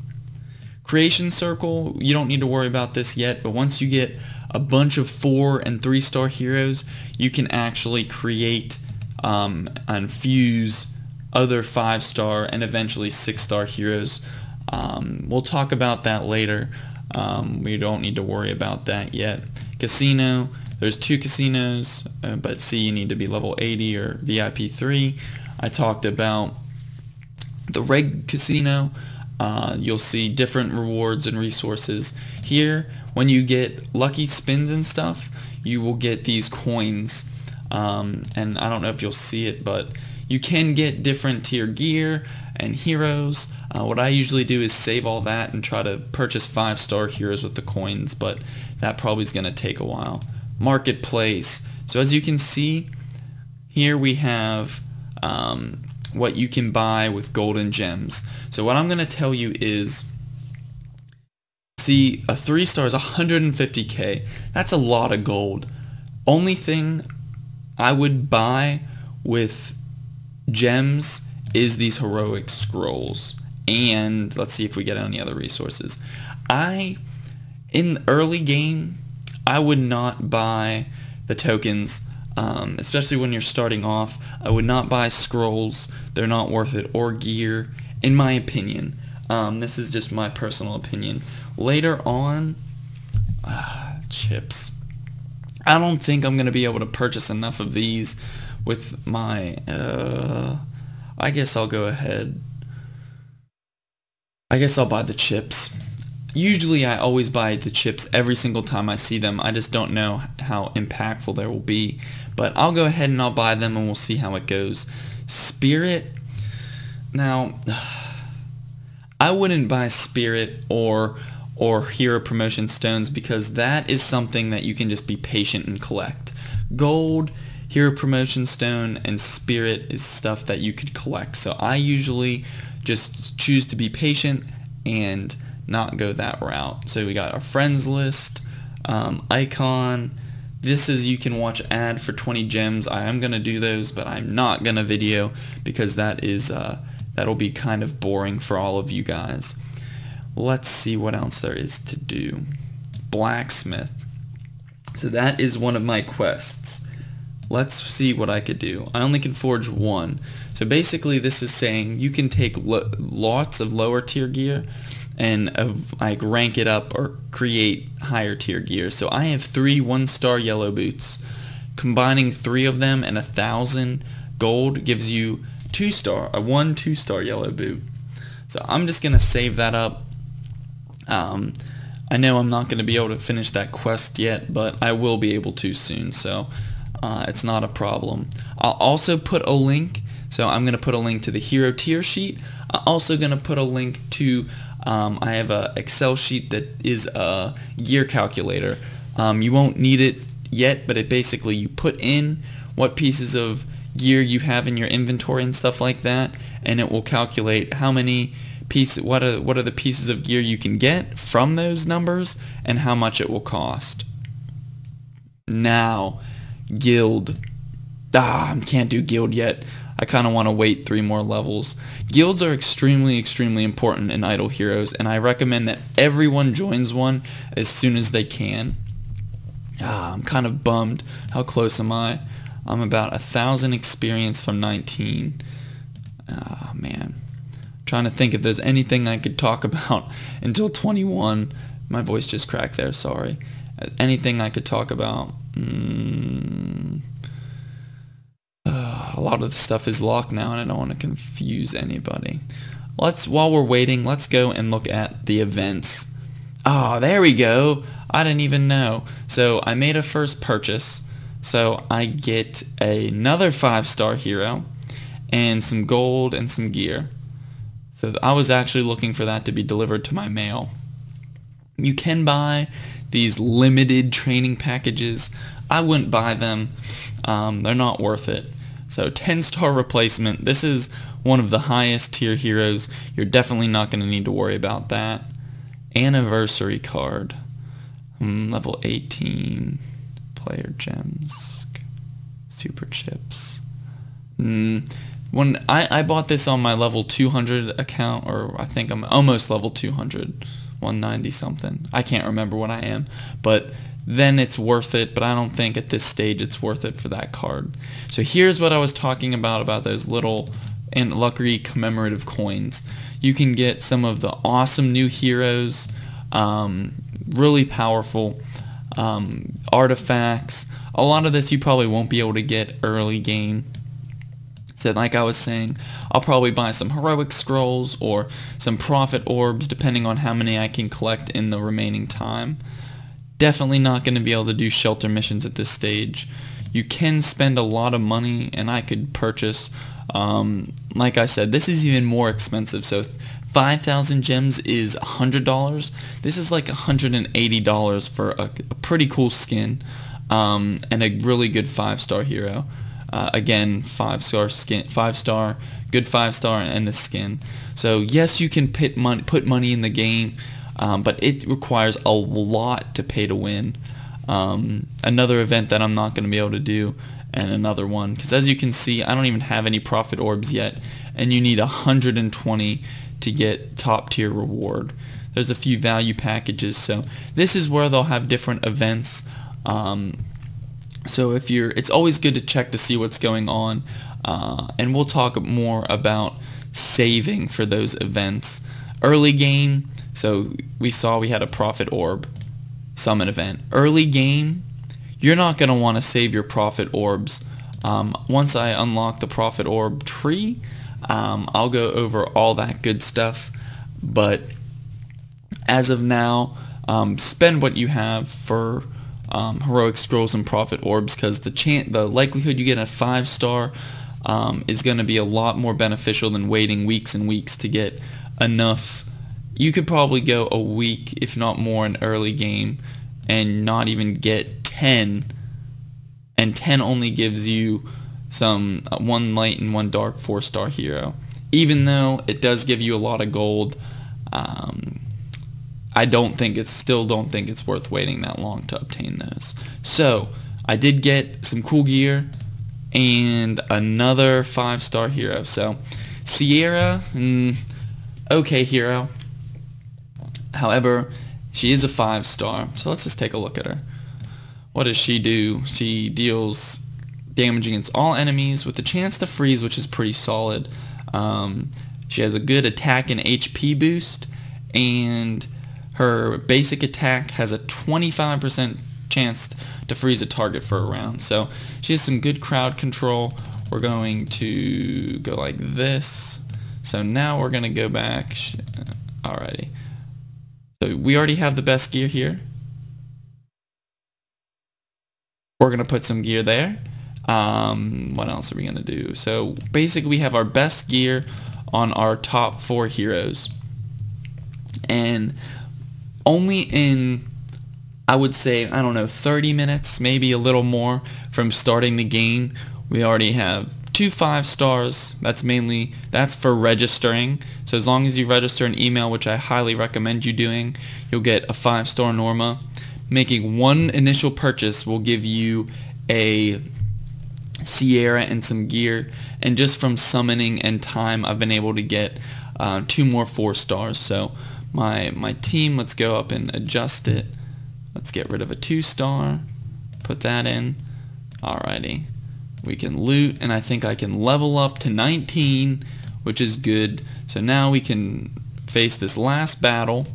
Creation circle, you don't need to worry about this yet, but once you get a bunch of 4 and 3-star heroes, you can actually create and fuse other 5-star and eventually 6-star heroes. We'll talk about that later. We don't need to worry about that yet. Casino, there's 2 casinos, but see, you need to be level 80 or VIP 3. I talked about the reg casino. You'll see different rewards and resources. Here, when you get lucky spins and stuff, you will get these coins. And I don't know if you'll see it, but you can get different tier gear and heroes. What I usually do is save all that and try to purchase 5-star heroes with the coins, but that probably is going to take a while. Marketplace. So as you can see, here we have what you can buy with golden gems. So what I'm going to tell you is, see, a 3-star is 150k. That's a lot of gold. Only thing I would buy with gems is these heroic scrolls. And let's see if we get any other resources. In the early game, I would not buy the tokens, especially when you're starting off. I would not buy scrolls. They're not worth it, or gear, in my opinion. This is just my personal opinion. Later on, chips. I don't think I'm going to be able to purchase enough of these with my, I guess I'll go ahead. I guess I'll buy the chips. Usually I always buy the chips every single time I see them. I just don't know how impactful they will be. But I'll go ahead and I'll buy them and we'll see how it goes. Spirit. Now, I wouldn't buy Spirit or Hero Promotion Stones because that is something that you can just be patient and collect. Gold, Hero Promotion Stone, and Spirit is stuff that you could collect. So I usually just choose to be patient and not go that route. So we got our friends list, icon. This is, you can watch ad for 20 gems. I am gonna do those, but I'm not gonna video because that is that'll be kind of boring for all of you guys. Let's see what else there is to do. Blacksmith. So that is one of my quests. Let's see what I could do. I only can forge one. So basically this is saying you can take lots of lower tier gear and like rank it up or create higher tier gear. So I have 3 1-star yellow boots. Combining 3 of them and 1,000 gold gives you 2-star, a 1 2-star yellow boot. So I'm just gonna save that up. I know I'm not going to be able to finish that quest yet, but I will be able to soon, so it's not a problem. I'll also put a link, so I'm going to put a link to the hero tier sheet. I'm also going to put a link to, I have an Excel sheet that is a gear calculator. You won't need it yet, but it basically, you put in what pieces of gear you have in your inventory and stuff like that, and it will calculate how many what are the pieces of gear you can get from those numbers and how much it will cost. Now, guild. I can't do guild yet. I kind of want to wait 3 more levels. Guilds are extremely important in Idle Heroes, and I recommend that everyone joins one as soon as they can. I'm kind of bummed. How close am I? I'm about 1,000 experience from 19. Man. Trying to think if there's anything I could talk about until 21. My voice just cracked there, sorry. Anything I could talk about? A lot of the stuff is locked now and I don't want to confuse anybody. While we're waiting, let's go and look at the events. Oh, there we go. I didn't even know. So I made a first purchase. So I get another 5-star hero and some gold and some gear. So I was actually looking for that to be delivered to my mail. You can buy these limited training packages. I wouldn't buy them. They're not worth it. So 10-star replacement. This is one of the highest tier heroes. You're definitely not going to need to worry about that. Anniversary card. Level 18. Player gems. Super chips. When I bought this on my level 200 account, or I think I'm almost level 200, 190 something. I can't remember what I am, but then it's worth it, but I don't think at this stage it's worth it for that card. So here's what I was talking about those little and lucky commemorative coins. You can get some of the awesome new heroes, really powerful artifacts. A lot of this you probably won't be able to get early game. So like I was saying, I'll probably buy some heroic scrolls or some prophet orbs depending on how many I can collect in the remaining time. Definitely not going to be able to do shelter missions at this stage. You can spend a lot of money, and I could purchase, like I said, this is even more expensive. So 5,000 gems is $100. This is like $180 for a pretty cool skin, and a really good 5-star hero. Again, 5-star skin, 5-star, good 5-star, and the skin. So yes, you can put money in the game, but it requires a lot to pay to win. Another event that I'm not going to be able to do, and another one, because as you can see, I don't even have any prophet orbs yet, and you need 120 to get top tier reward. There's a few value packages, so this is where they'll have different events. So it's always good to check to see what's going on, and we'll talk more about saving for those events. Early game, so we saw we had a prophet orb summon event. Early game, you're not going to want to save your prophet orbs. Once I unlock the prophet orb tree, I'll go over all that good stuff, but as of now, spend what you have for heroic scrolls and prophet orbs, because the likelihood you get a 5-star is going to be a lot more beneficial than waiting weeks and weeks to get enough. You could probably go a week, if not more, in early game and not even get 10, and 10 only gives you some 1 light and 1 dark 4-star hero. Even though it does give you a lot of gold, I still don't think it's worth waiting that long to obtain those. So I did get some cool gear and another 5-star hero. So Sierra, okay hero. However, she is a 5-star. So let's just take a look at her. What does she do? She deals damage against all enemies with a chance to freeze, which is pretty solid. She has a good attack and HP boost, and her basic attack has a 25% chance to freeze a target for a round. So she has some good crowd control. We're going to go like this. So now we're going to go back. Alrighty. So we already have the best gear here. We're going to put some gear there. What else are we going to do? So basically we have our best gear on our top 4 heroes. And only in, I would say, I don't know, 30 minutes, maybe a little more from starting the game, we already have 2 5-stars. That's for registering. So as long as you register an email, which I highly recommend you doing, you'll get a 5-star Norma. Making 1 initial purchase will give you a Sierra and some gear, and just from summoning and time I've been able to get 2 more 4-stars. So my team, let's go up and adjust it. Let's get rid of a 2-star, put that in. Alrighty, we can loot, and I think I can level up to 19, which is good. So now we can face this boss battle,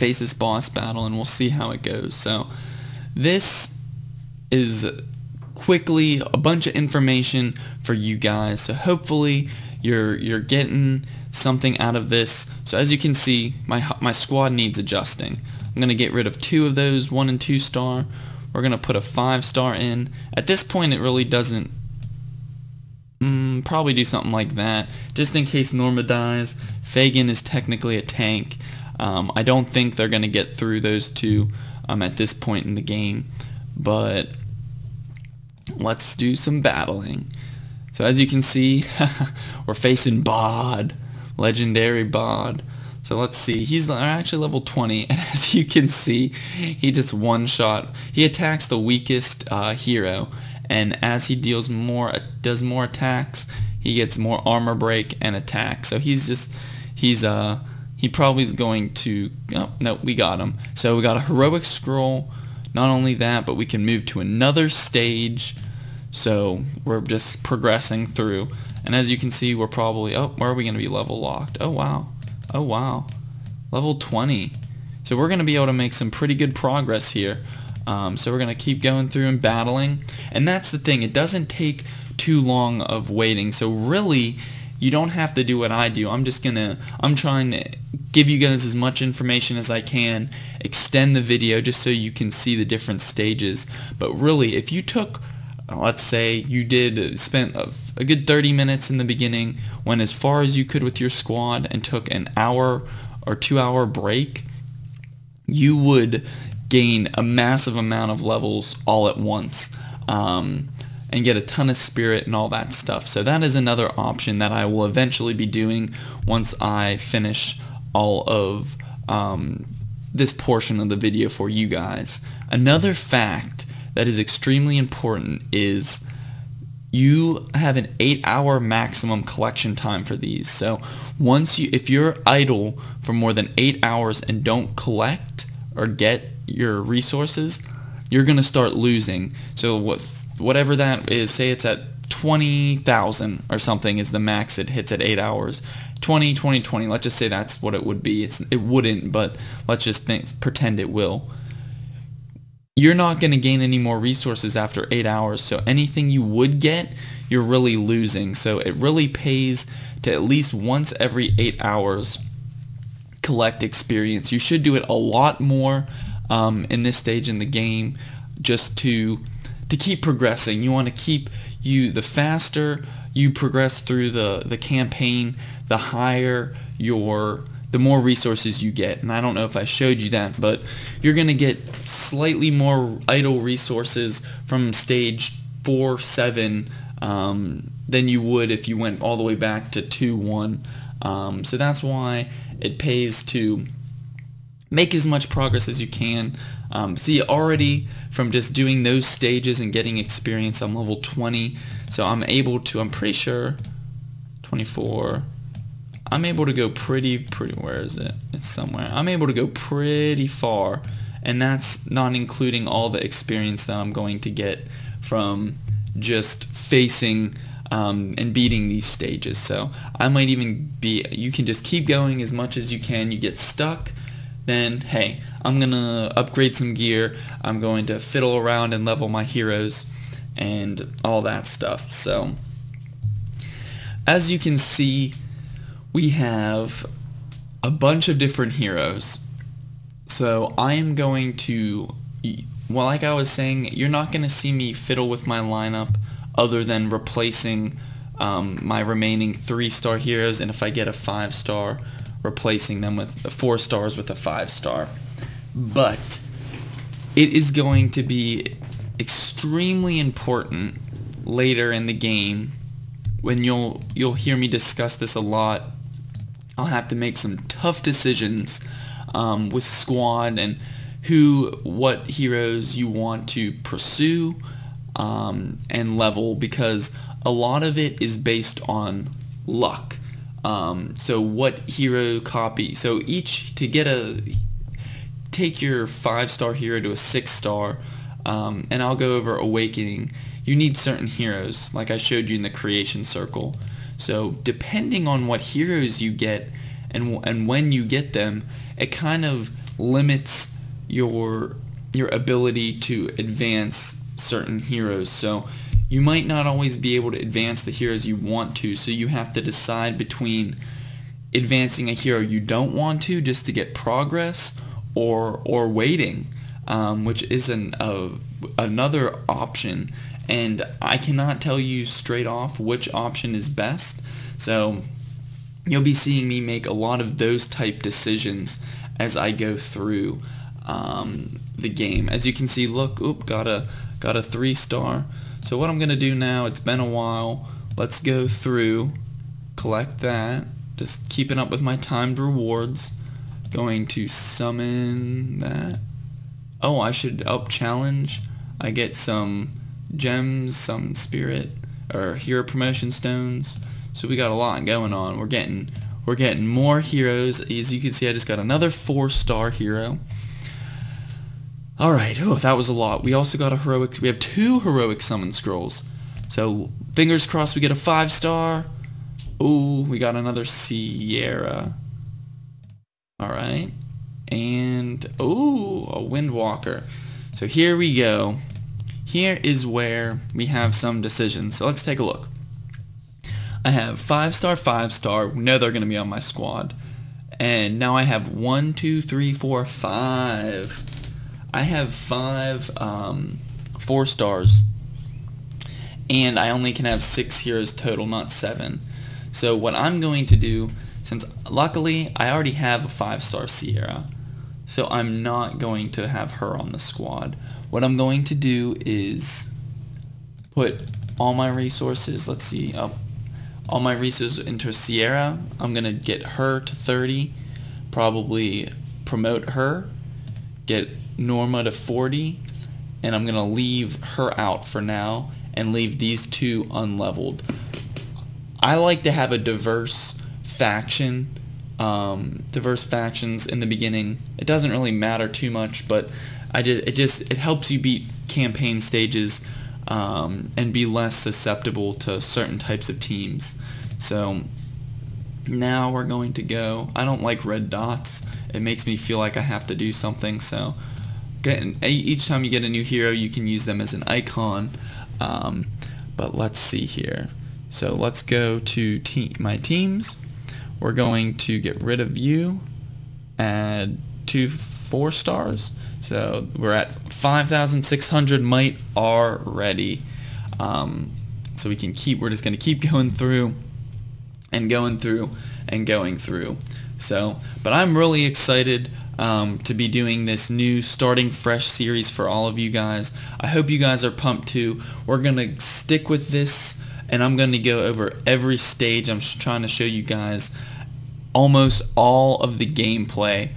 and we'll see how it goes. So this is quickly a bunch of information for you guys, so hopefully you're getting something out of this. So as you can see, my squad needs adjusting. I'm gonna get rid of 2 of those 1 and 2-star. We're gonna put a 5-star in. At this point it really doesn't probably do something like that, just in case Norma dies. Fagin is technically a tank. I don't think they're gonna get through those 2 at this point in the game, but let's do some battling. So as you can see, we're facing Bod, legendary Bod. So let's see, he's actually level 20, and as you can see, he just one-shot. He attacks the weakest hero, and as he does more attacks, he gets more armor break and attack. So he probably is going to, oh no, we got him. So we got a heroic scroll. Not only that, but we can move to another stage. So we're just progressing through, and as you can see, we're probably, oh, where are we going to be level locked? Oh wow, level 20. So we're going to be able to make some pretty good progress here. So we're going to keep going through and battling, and that's the thing, it doesn't take too long of waiting. So really, you don't have to do what I do. I'm trying to give you guys as much information as I can, extend the video just so you can see the different stages. But really, if you took, let's say you spent a good 30 minutes in the beginning, went as far as you could with your squad, and took an hour or 2 hour break, you would gain a massive amount of levels all at once. And get a ton of spirit and all that stuff. So that is another option that I will eventually be doing once I finish all of this portion of the video for you guys. Another fact that is extremely important is you have an 8-hour maximum collection time for these. So if you're idle for more than 8 hours and don't collect or get your resources, you're gonna start losing. So whatever that is, say it's at 20,000 or something is the max it hits at 8 hours. 20, 20, 20. Let's just say that's what it would be. It wouldn't, but let's just pretend it will. You're not going to gain any more resources after 8 hours, so anything you would get, you're really losing. So it really pays to at least once every 8 hours collect experience. You should do it a lot more in this stage in the game, just to keep progressing. You want to keep the faster you progress through the campaign, the higher the more resources you get. And I don't know if I showed you that, but you're going to get slightly more idle resources from stage 4, 7 than you would if you went all the way back to 2, 1. So that's why it pays to make as much progress as you can. See, already from just doing those stages and getting experience, I'm level 20, so I'm pretty sure 24. I'm able to go pretty, where is it? It's somewhere. I'm able to go pretty far, and that's not including all the experience that I'm going to get from just facing and beating these stages. So I might even you can just keep going as much as you can. You get stuck, then hey, I'm gonna upgrade some gear, I'm going to fiddle around and level my heroes and all that stuff. So as you can see, we have a bunch of different heroes. So I am going to, well, like I was saying, you're not going to see me fiddle with my lineup other than replacing my remaining 3-star heroes, and if I get a 5-star, replacing them with 4 stars with a 5-star. But it is going to be extremely important later in the game when you'll hear me discuss this a lot. I'll have to make some tough decisions with squad and what heroes you want to pursue and level, because a lot of it is based on luck. So what hero copy, so take your 5-star hero to a 6-star, and I'll go over Awakening. You need certain heroes, like I showed you in the creation circle. So depending on what heroes you get and when you get them, it kind of limits your ability to advance certain heroes. So you might not always be able to advance the heroes you want to, so you have to decide between advancing a hero you don't want to just to get progress, or waiting, which is another option. And I cannot tell you straight off which option is best, so you'll be seeing me make a lot of those type decisions as I go through the game. As you can see, look, got a 3-star. So what I'm gonna do now, it's been a while, let's go through, collect that, just keeping up with my timed rewards, going to summon that. Oh, I should challenge. I get some gems, some spirit or hero promotion stones. So we got a lot going on. We're getting more heroes. As you can see, I just got another 4-star hero. Alright, that was a lot. We also got we have 2 heroic summon scrolls. So fingers crossed we get a 5-star. Ooh, we got another Sierra. Alright. And ooh, a Windwalker. So here we go. here is where we have some decisions. So let's take a look. I have 5-star, 5-star. We know they're going to be on my squad. And now I have 1, 2, 3, 4, 5. I have 5 4-stars. And I only can have 6 heroes total, not 7. So what I'm going to do, since luckily I already have a 5-star Sierra, so I'm not going to have her on the squad. What I'm going to do is put all my resources, let's see, all my resources into Sierra. I'm going to get her to 30, probably promote her, get Norma to 40, and I'm going to leave her out for now and leave these 2 unleveled. I like to have a diverse faction, diverse factions in the beginning. It doesn't really matter too much, but it helps you beat campaign stages and be less susceptible to certain types of teams. So now we're going to go. I don't like red dots. It makes me feel like I have to do something. So each time you get a new hero, you can use them as an icon. But let's see here. So let's go to my teams. We're going to get rid of you, add 2 4-stars. So we're at 5,600 might already. So we're just going to keep going through and going through and going through. So, but I'm really excited to be doing this new Starting Fresh series for all of you guys. I hope you guys are pumped too. We're going to stick with this, and I'm going to go over every stage. I'm trying to show you guys almost all of the gameplay,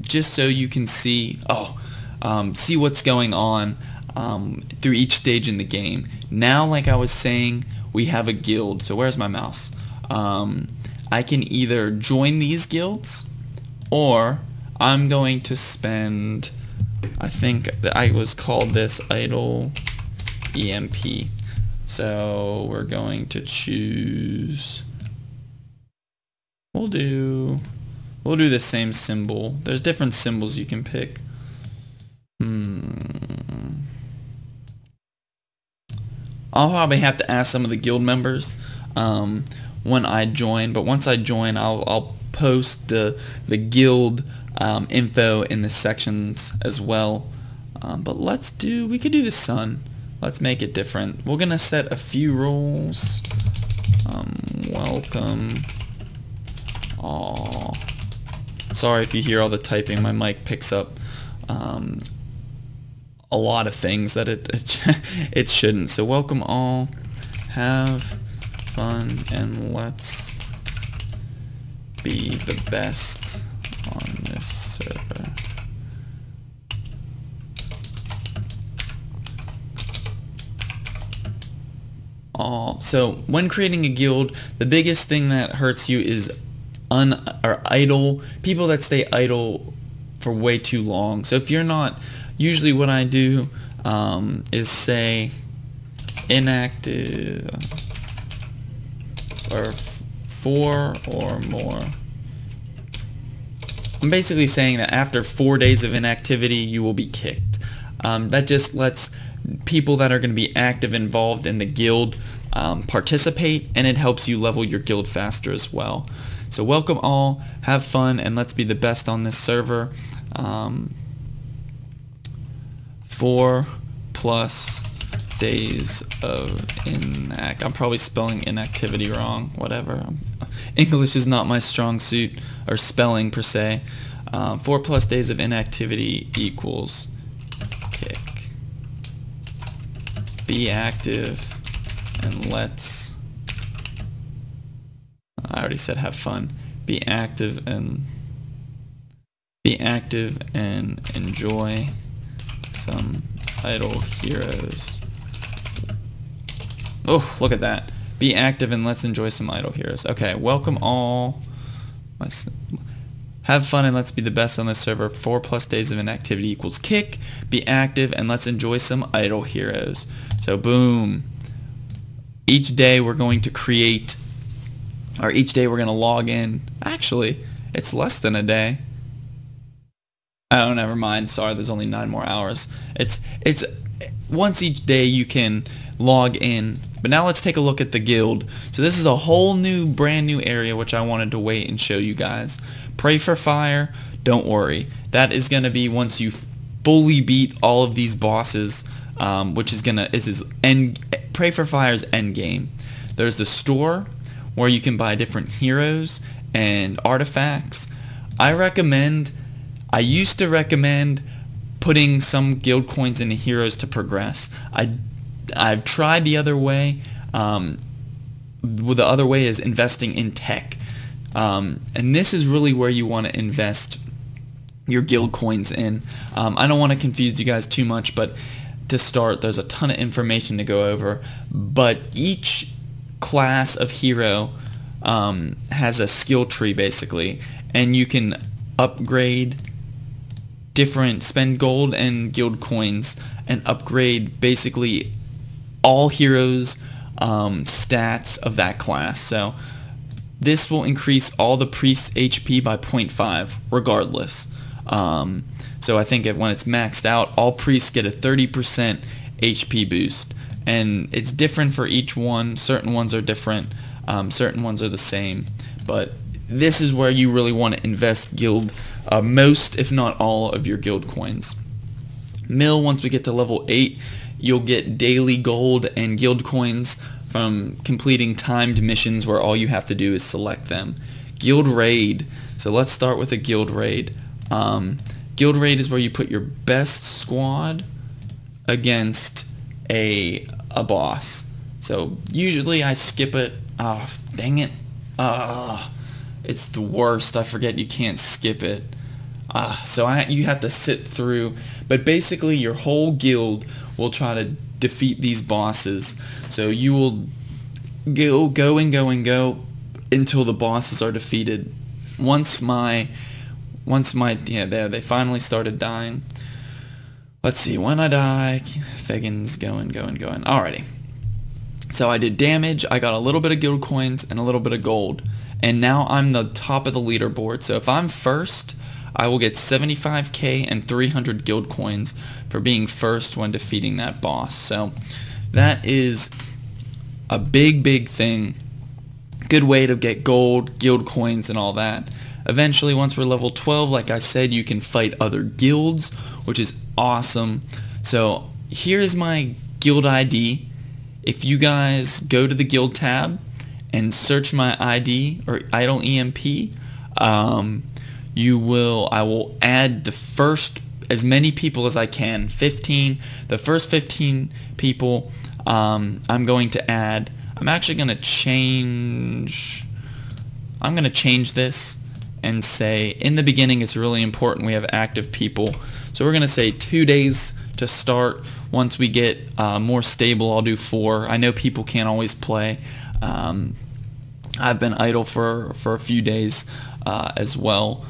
just so you can see see what's going on through each stage in the game. Now, like I was saying, we have a guild. So where's my mouse? I can either join these guilds, or I'm going to spend, I think I was called this IdleEMP. So we're going to choose, we'll do the same symbol. There's different symbols you can pick. I'll probably have to ask some of the guild members when I join, but once I join, I'll post the guild info in the sections as well. But we could do the sun. Let's make it different. We're gonna set a few rules. Welcome all. Sorry if you hear all the typing. My mic picks up a lot of things that it shouldn't. So welcome all, have fun, and let's be the best on this server. So when creating a guild, the biggest thing that hurts you is idle people that stay idle for way too long. So if you're not, usually what I do is say inactive or 4 or more. I'm basically saying that after 4 days of inactivity, you will be kicked. That just lets people that are going to be active involved in the guild participate, and it helps you level your guild faster as well. So welcome all, have fun, and let's be the best on this server. 4+ days of I'm probably spelling inactivity wrong, whatever. English is not my strong suit, or spelling per se. 4+ days of inactivity equals kick. Be active, and let's, I already said have fun. Be active and enjoy some idle heroes. Oh, look at that. Be active and let's enjoy some idle heroes. Okay, welcome all. Have fun and let's be the best on this server. 4+ days of inactivity equals kick. Be active and let's enjoy some idle heroes. So boom. Each day we're going to create, or each day we're going to log in. Actually, it's less than a day. Oh, never mind. Sorry, there's only 9 more hours. It's once each day you can log in. But now let's take a look at the guild. So this is a whole new, brand new area which I wanted to wait and show you guys. Pray for fire. Don't worry. That is gonna be once you fully beat all of these bosses, which is Pray for Fire's end game. There's the store where you can buy different heroes and artifacts. I used to recommend putting some guild coins into heroes to progress. I've tried the other way. The other way is investing in tech. And this is really where you want to invest your guild coins in. I don't want to confuse you guys too much, but to start, there's a ton of information to go over. But each class of hero has a skill tree basically, and you can upgrade spend gold and guild coins and upgrade basically all heroes stats of that class. So this will increase all the priest's HP by 0.5 regardless. So I think when it's maxed out, all priests get a 30% HP boost, and it's different for each one. Certain ones are different, certain ones are the same, but this is where you really want to invest guild most, if not all, of your guild coins. Once we get to level 8, you'll get daily gold and guild coins from completing timed missions where all you have to do is select them. Guild raid. So let's start with a guild raid. Guild raid is where you put your best squad against a boss. So usually I skip it. Oh, dang it. It's the worst. I forget you can't skip it. You have to sit through. But basically your whole guild will try to defeat these bosses. So you will go until the bosses are defeated. There they finally started dying. Let's see, when I die, Fegan's going. Alrighty. So I did damage, I got a little bit of guild coins and a little bit of gold. And now I'm the top of the leaderboard. So if I'm first, I will get 75k and 300 guild coins for being first when defeating that boss. So that is a big thing. Good way to get gold, guild coins, and all that. Eventually, once we're level 12, like I said, you can fight other guilds, which is awesome. So here's my guild ID. If you guys go to the guild tab and search my ID or IdleEMP, I will add as many people as I can, 15. The first 15 people I'm going to add. I'm actually going to change this and say in the beginning it's really important we have active people. So we're going to say 2 days to start. Once we get more stable, I'll do 4. I know people can't always play. I've been idle for a few days as well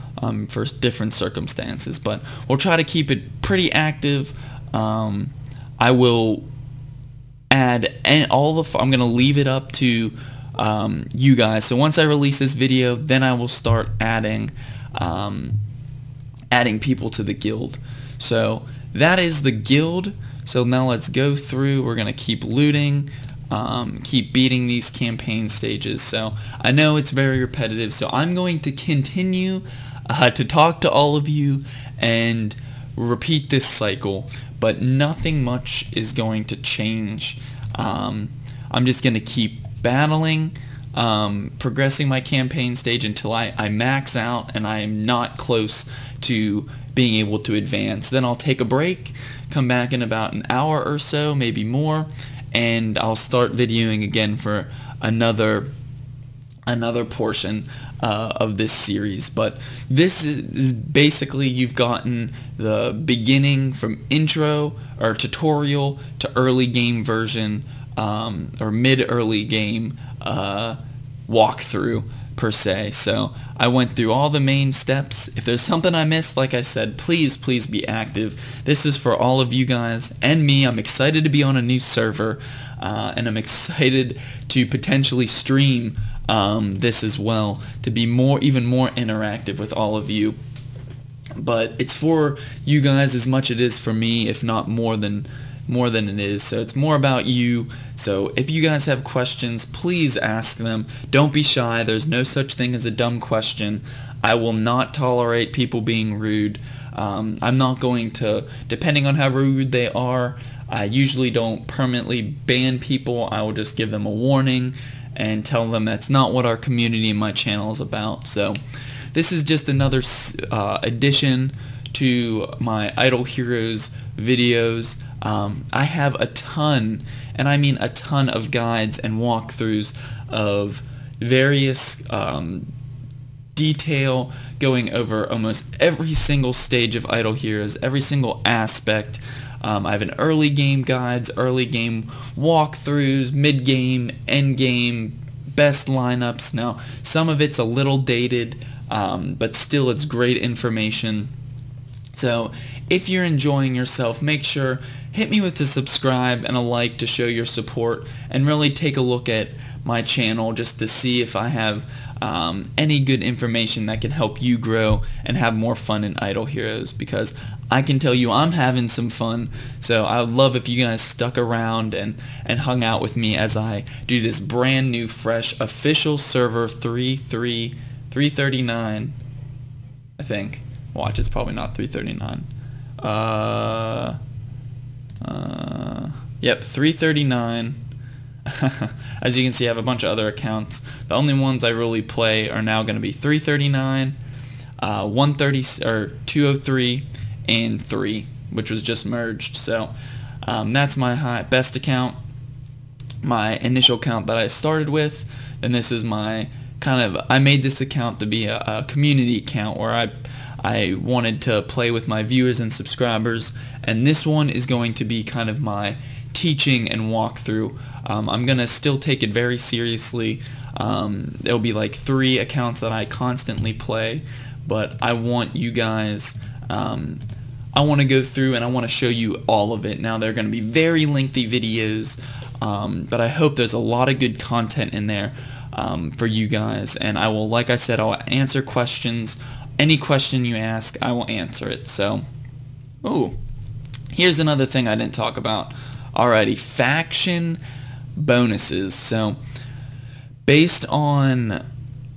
for different circumstances, but we'll try to keep it pretty active. I will add I'm going to leave it up to you guys. So once I release this video, then I will start adding people to the guild. So that is the guild. So now let's go through. We're going to keep looting, keep beating these campaign stages. So I know it's very repetitive, so I'm going to continue to talk to all of you and repeat this cycle, but nothing much is going to change. I'm just going to keep battling, progressing my campaign stage until I max out and I am not close to being able to advance. Then I'll take a break, come back in about an hour or so, maybe more, and I'll start videoing again for another portion of this series. But this is basically, you've gotten the beginning from intro or tutorial to early game version or mid-early game walkthrough per se. So I went through all the main steps. If there's something I missed, like I said, please be active. This is for all of you guys and me. I'm excited to be on a new server, and I'm excited to potentially stream this as well, to be even more interactive with all of you. but it's for you guys as much it is for me, if not more than it is. So it's more about you. So if you guys have questions, please ask them. Don't be shy. There's no such thing as a dumb question. I will not tolerate people being rude. I'm not going to, depending on how rude they are, I usually don't permanently ban people. I will just give them a warning and tell them that's not what our community and my channel is about. So this is just another addition to my Idle Heroes videos. I have a ton, and I mean a ton, of guides and walkthroughs of various detail, going over almost every single stage of Idle Heroes, every single aspect. I have an early game guides, early game walkthroughs, mid game, end game, best lineups. Now some of it's a little dated, but still it's great information. So if you're enjoying yourself, make sure hit me with a subscribe and a like to show your support, and really take a look at my channel just to see if I have any good information that can help you grow and have more fun in Idle Heroes, because I can tell you I'm having some fun. So I would love if you guys stuck around and hung out with me as I do this brand new fresh official server 339, I think. Watch, it's probably not 339. Yep, 339. As you can see, I have a bunch of other accounts. The only ones I really play are now going to be 339, 130 or 203, and 3, which was just merged. So that's my best account, my initial account that I started with. And this is my I made this account to be a community account where I wanted to play with my viewers and subscribers, and this one is going to be kind of my teaching and walkthrough. I'm gonna still take it very seriously. There'll be like 3 accounts that I constantly play, but I want you guys, I want to go through and I want to show you all of it. Now they're going to be very lengthy videos, but I hope there's a lot of good content in there for you guys, and I will, like I said, I'll answer questions. Any question you ask, I will answer it. So, here's another thing I didn't talk about already: faction bonuses. So, based on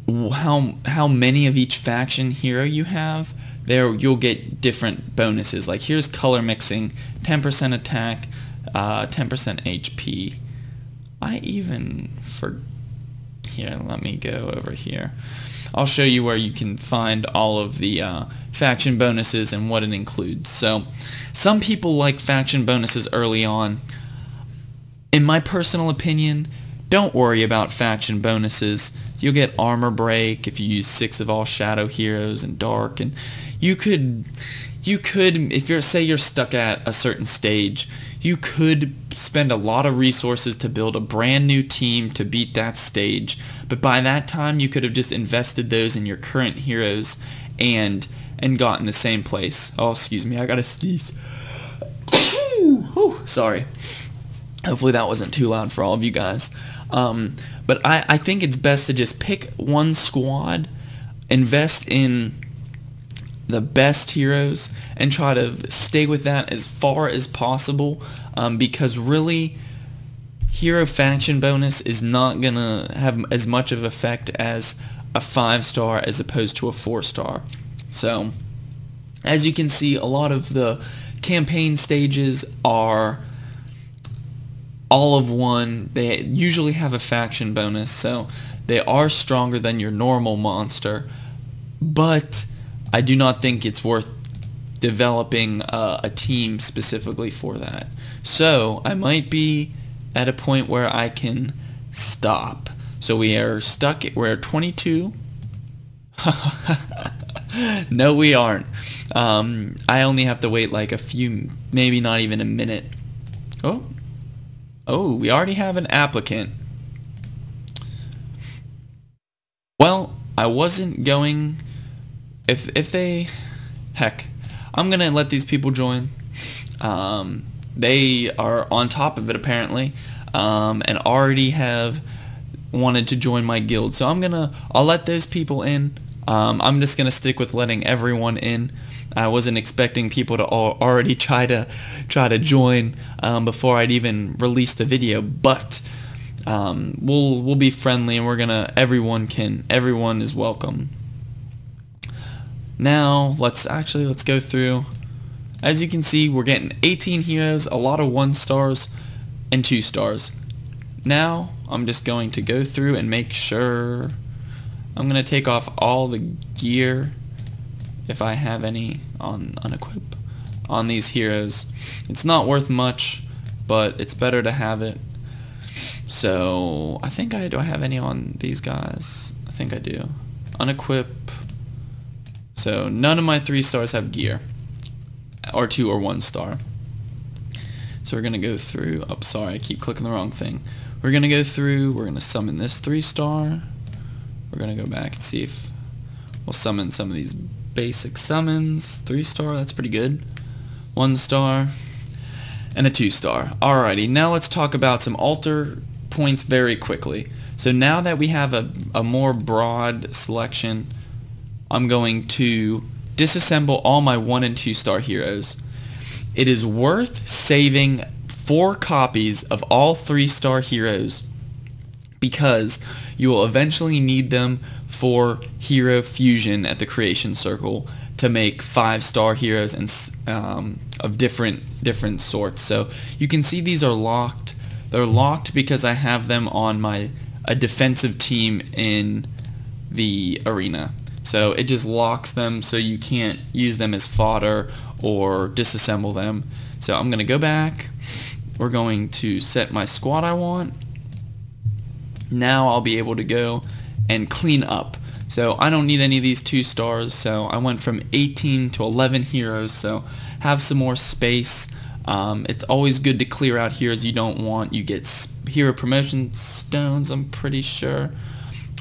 how many of each faction hero you have, you'll get different bonuses. Like here's color mixing, 10% attack, 10% HP. Here, let me go over here. I'll show you where you can find all of the faction bonuses and what it includes. So some people like faction bonuses early on. In my personal opinion, don't worry about faction bonuses. You'll get armor break if you use 6 of all shadow heroes and dark, and you could if you're stuck at a certain stage, you could spend a lot of resources to build a brand new team to beat that stage, but by that time you could have just invested those in your current heroes and gotten the same place. Oh, excuse me, I gotta sneeze. Sorry. Hopefully that wasn't too loud for all of you guys. But I think it's best to just pick one squad, invest in the best heroes, and try to stay with that as far as possible, because really hero faction bonus is not gonna have as much of effect as a 5-star as opposed to a 4-star. So as you can see, a lot of the campaign stages are all of one. They usually have a faction bonus, so they are stronger than your normal monster, but I do not think it's worth developing a team specifically for that. So I might be at a point where I can stop. So we are stuck, we're at 22. No, we aren't. I only have to wait like a few, maybe not even a minute. Oh, we already have an applicant. Well, I wasn't going... Heck, I'm gonna let these people join. They are on top of it apparently, and already have wanted to join my guild. So I'll let those people in. I'm just gonna stick with letting everyone in. I wasn't expecting people to already try to join before I'd even release the video, but we'll be friendly, and everyone is welcome. Now let's go through. As you can see, we're getting 18 heroes, a lot of 1 stars and 2 stars. Now I'm just going to go through and make sure. I'm going to take off all the gear, if I have any, on unequip on these heroes. It's not worth much, but it's better to have it. So I think do I have any on these guys? I think I do. Unequip. So none of my 3 stars have gear, or 2 or 1 star. So we're gonna go through. Oh, sorry, I keep clicking the wrong thing. We're gonna go through. We're gonna summon this 3 star. We're gonna go back and see if we'll summon some of these basic summons. 3 star, that's pretty good. 1 star and a 2 star. Alrighty, now let's talk about some altar points very quickly. So now that we have a more broad selection, I'm going to disassemble all my 1 and 2 star heroes. It is worth saving 4 copies of all 3 star heroes, because you will eventually need them for hero fusion at the creation circle to make 5 star heroes and of different sorts. So you can see these are locked. They're locked because I have them on a defensive team in the arena. So it just locks them, so you can't use them as fodder or disassemble them. So I'm going to go back. We're going to set my squad I want. Now I'll be able to go and clean up. So I don't need any of these 2 stars, so I went from 18 to 11 heroes, so have some more space. It's always good to clear out heroes you don't want. You get hero promotion stones, I'm pretty sure.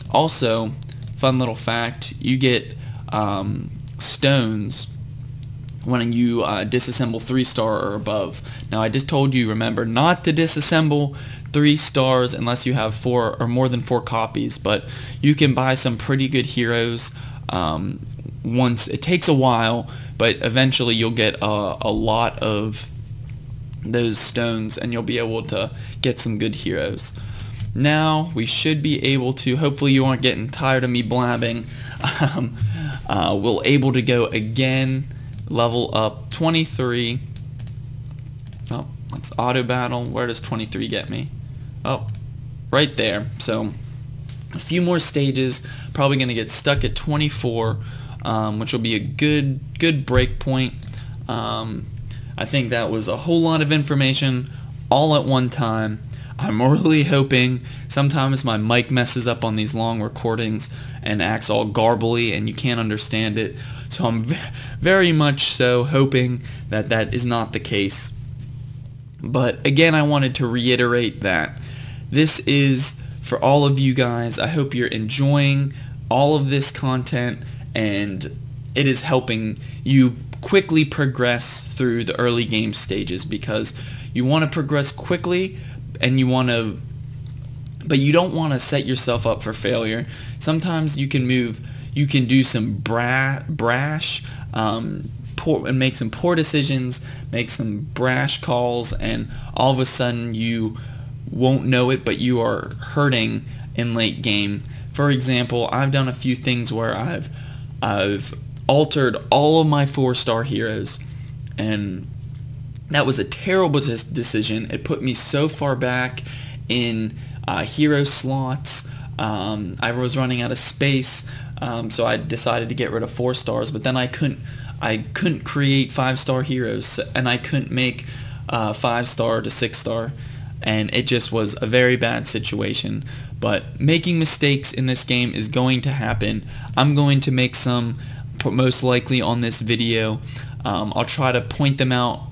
Also, fun little fact, you get stones when you disassemble 3 star or above. Now I just told you, remember, not to disassemble 3 stars unless you have 4 or more than 4 copies, but you can buy some pretty good heroes once. It takes a while, but eventually you'll get a lot of those stones and you'll be able to get some good heroes. Now we should be able to, hopefully you aren't getting tired of me blabbing, we'll able to go again, level up 23. Oh, let's auto battle. Where does 23 get me? Oh, right there. So a few more stages, probably going to get stuck at 24, which will be a good break point. I think that was a whole lot of information all at one time. I'm really hoping, sometimes my mic messes up on these long recordings and acts all garbly and you can't understand it. So I'm very much so hoping that that is not the case. But again, I wanted to reiterate that this is for all of you guys. I hope you're enjoying all of this content and it is helping you quickly progress through the early game stages, because you want to progress quickly and but you don't want to set yourself up for failure. Sometimes you can do some brash and make some poor decisions, make some brash calls, and all of a sudden you won't know it, but you are hurting in late game. For example, I've done a few things where I've altered all of my 4-star heroes, and that was a terrible decision. It put me so far back in hero slots. I was running out of space, so I decided to get rid of 4 stars, but then I couldn't create 5-star heroes, and I couldn't make 5-star to 6-star, and it just was a very bad situation. But making mistakes in this game is going to happen. I'm going to make some, most likely on this video. I'll try to point them out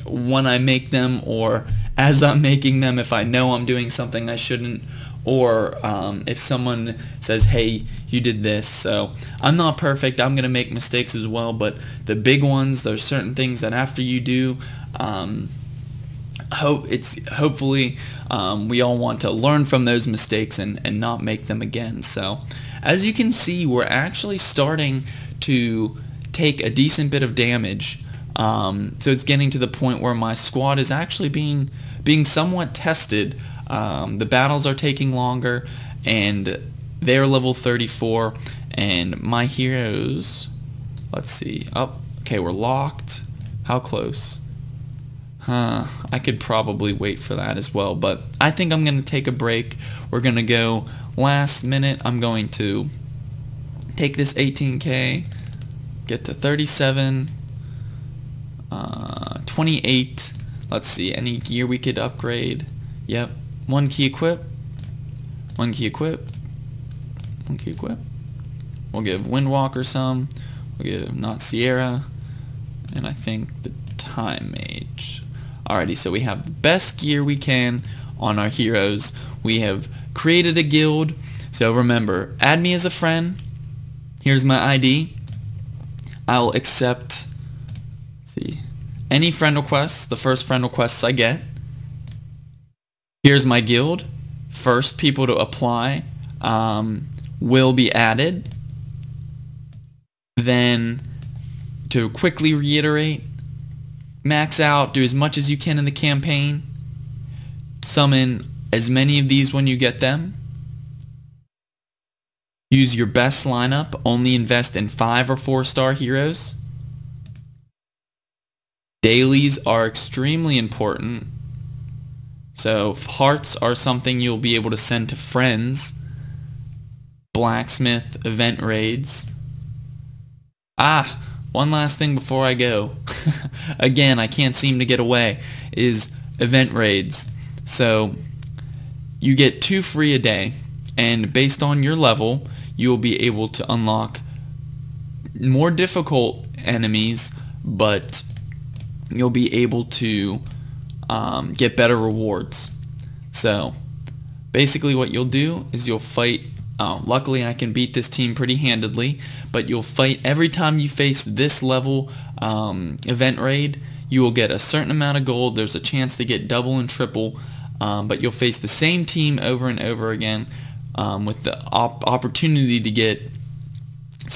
when I make them, or as I'm making them if I know I'm doing something I shouldn't, or if someone says, hey, you did this. So I'm not perfect, I'm gonna make mistakes as well, but the big ones, there's certain things that after you do, hopefully we all want to learn from those mistakes and not make them again. So as you can see, we're actually starting to take a decent bit of damage. So it's getting to the point where my squad is actually being somewhat tested. The battles are taking longer, and they're level 34, and my heroes, let's see, okay, we're locked. How close? I could probably wait for that as well, but I think I'm going to take a break. We're going to go last minute. I'm going to take this 18k, get to 37, 28. Let's see, any gear we could upgrade. Yep, 1 key equip, 1 key equip, 1 key equip. We'll give Windwalker some, we'll give Not Sierra, and I think the Time Mage. Alrighty, so we have the best gear we can on our heroes. We have created a guild, so remember, add me as a friend. Here's my ID. I'll accept, let's see, any friend requests, the first friend requests I get. Here's my guild. First people to apply will be added. Then, to quickly reiterate, max out, do as much as you can in the campaign, summon as many of these when you get them, use your best lineup, only invest in 5 or 4 star heroes. Dailies are extremely important, so hearts are something you'll be able to send to friends. Blacksmith, event raids. One last thing before I go. Again, I can't seem to get away, is event raids. So you get 2 free a day, and based on your level, you will be able to unlock more difficult enemies, but you'll be able to get better rewards. So basically what you'll do is you'll fight. Luckily I can beat this team pretty handedly, but you'll fight every time you face this level event raid. You will get a certain amount of gold. There's a chance to get double and triple, but you'll face the same team over and over again with the opportunity to get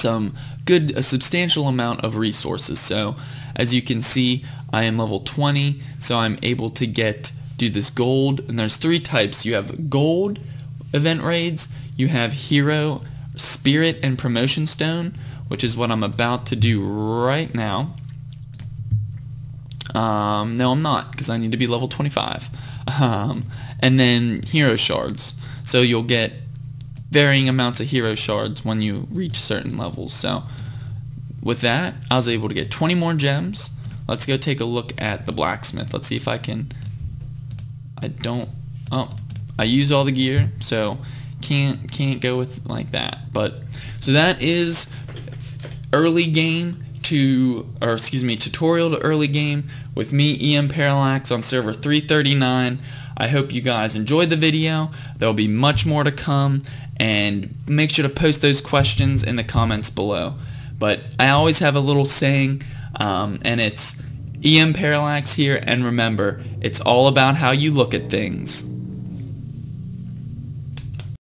a substantial amount of resources. So as you can see, I am level 20, so I'm able to do this gold, and there's 3 types. You have gold event raids, you have hero, spirit, and promotion stone, which is what I'm about to do right now. No, I'm not, because I need to be level 25. And then hero shards. So you'll get varying amounts of hero shards when you reach certain levels. So with that, I was able to get 20 more gems. Let's go take a look at the blacksmith. Let's see if I can. I used all the gear, so can't go with like that. But so that is early game tutorial to early game with me, EmParallax, on server 339. I hope you guys enjoyed the video. There'll be much more to come, and make sure to post those questions in the comments below. But I always have a little saying, and it's EmParallax here, and remember, it's all about how you look at things.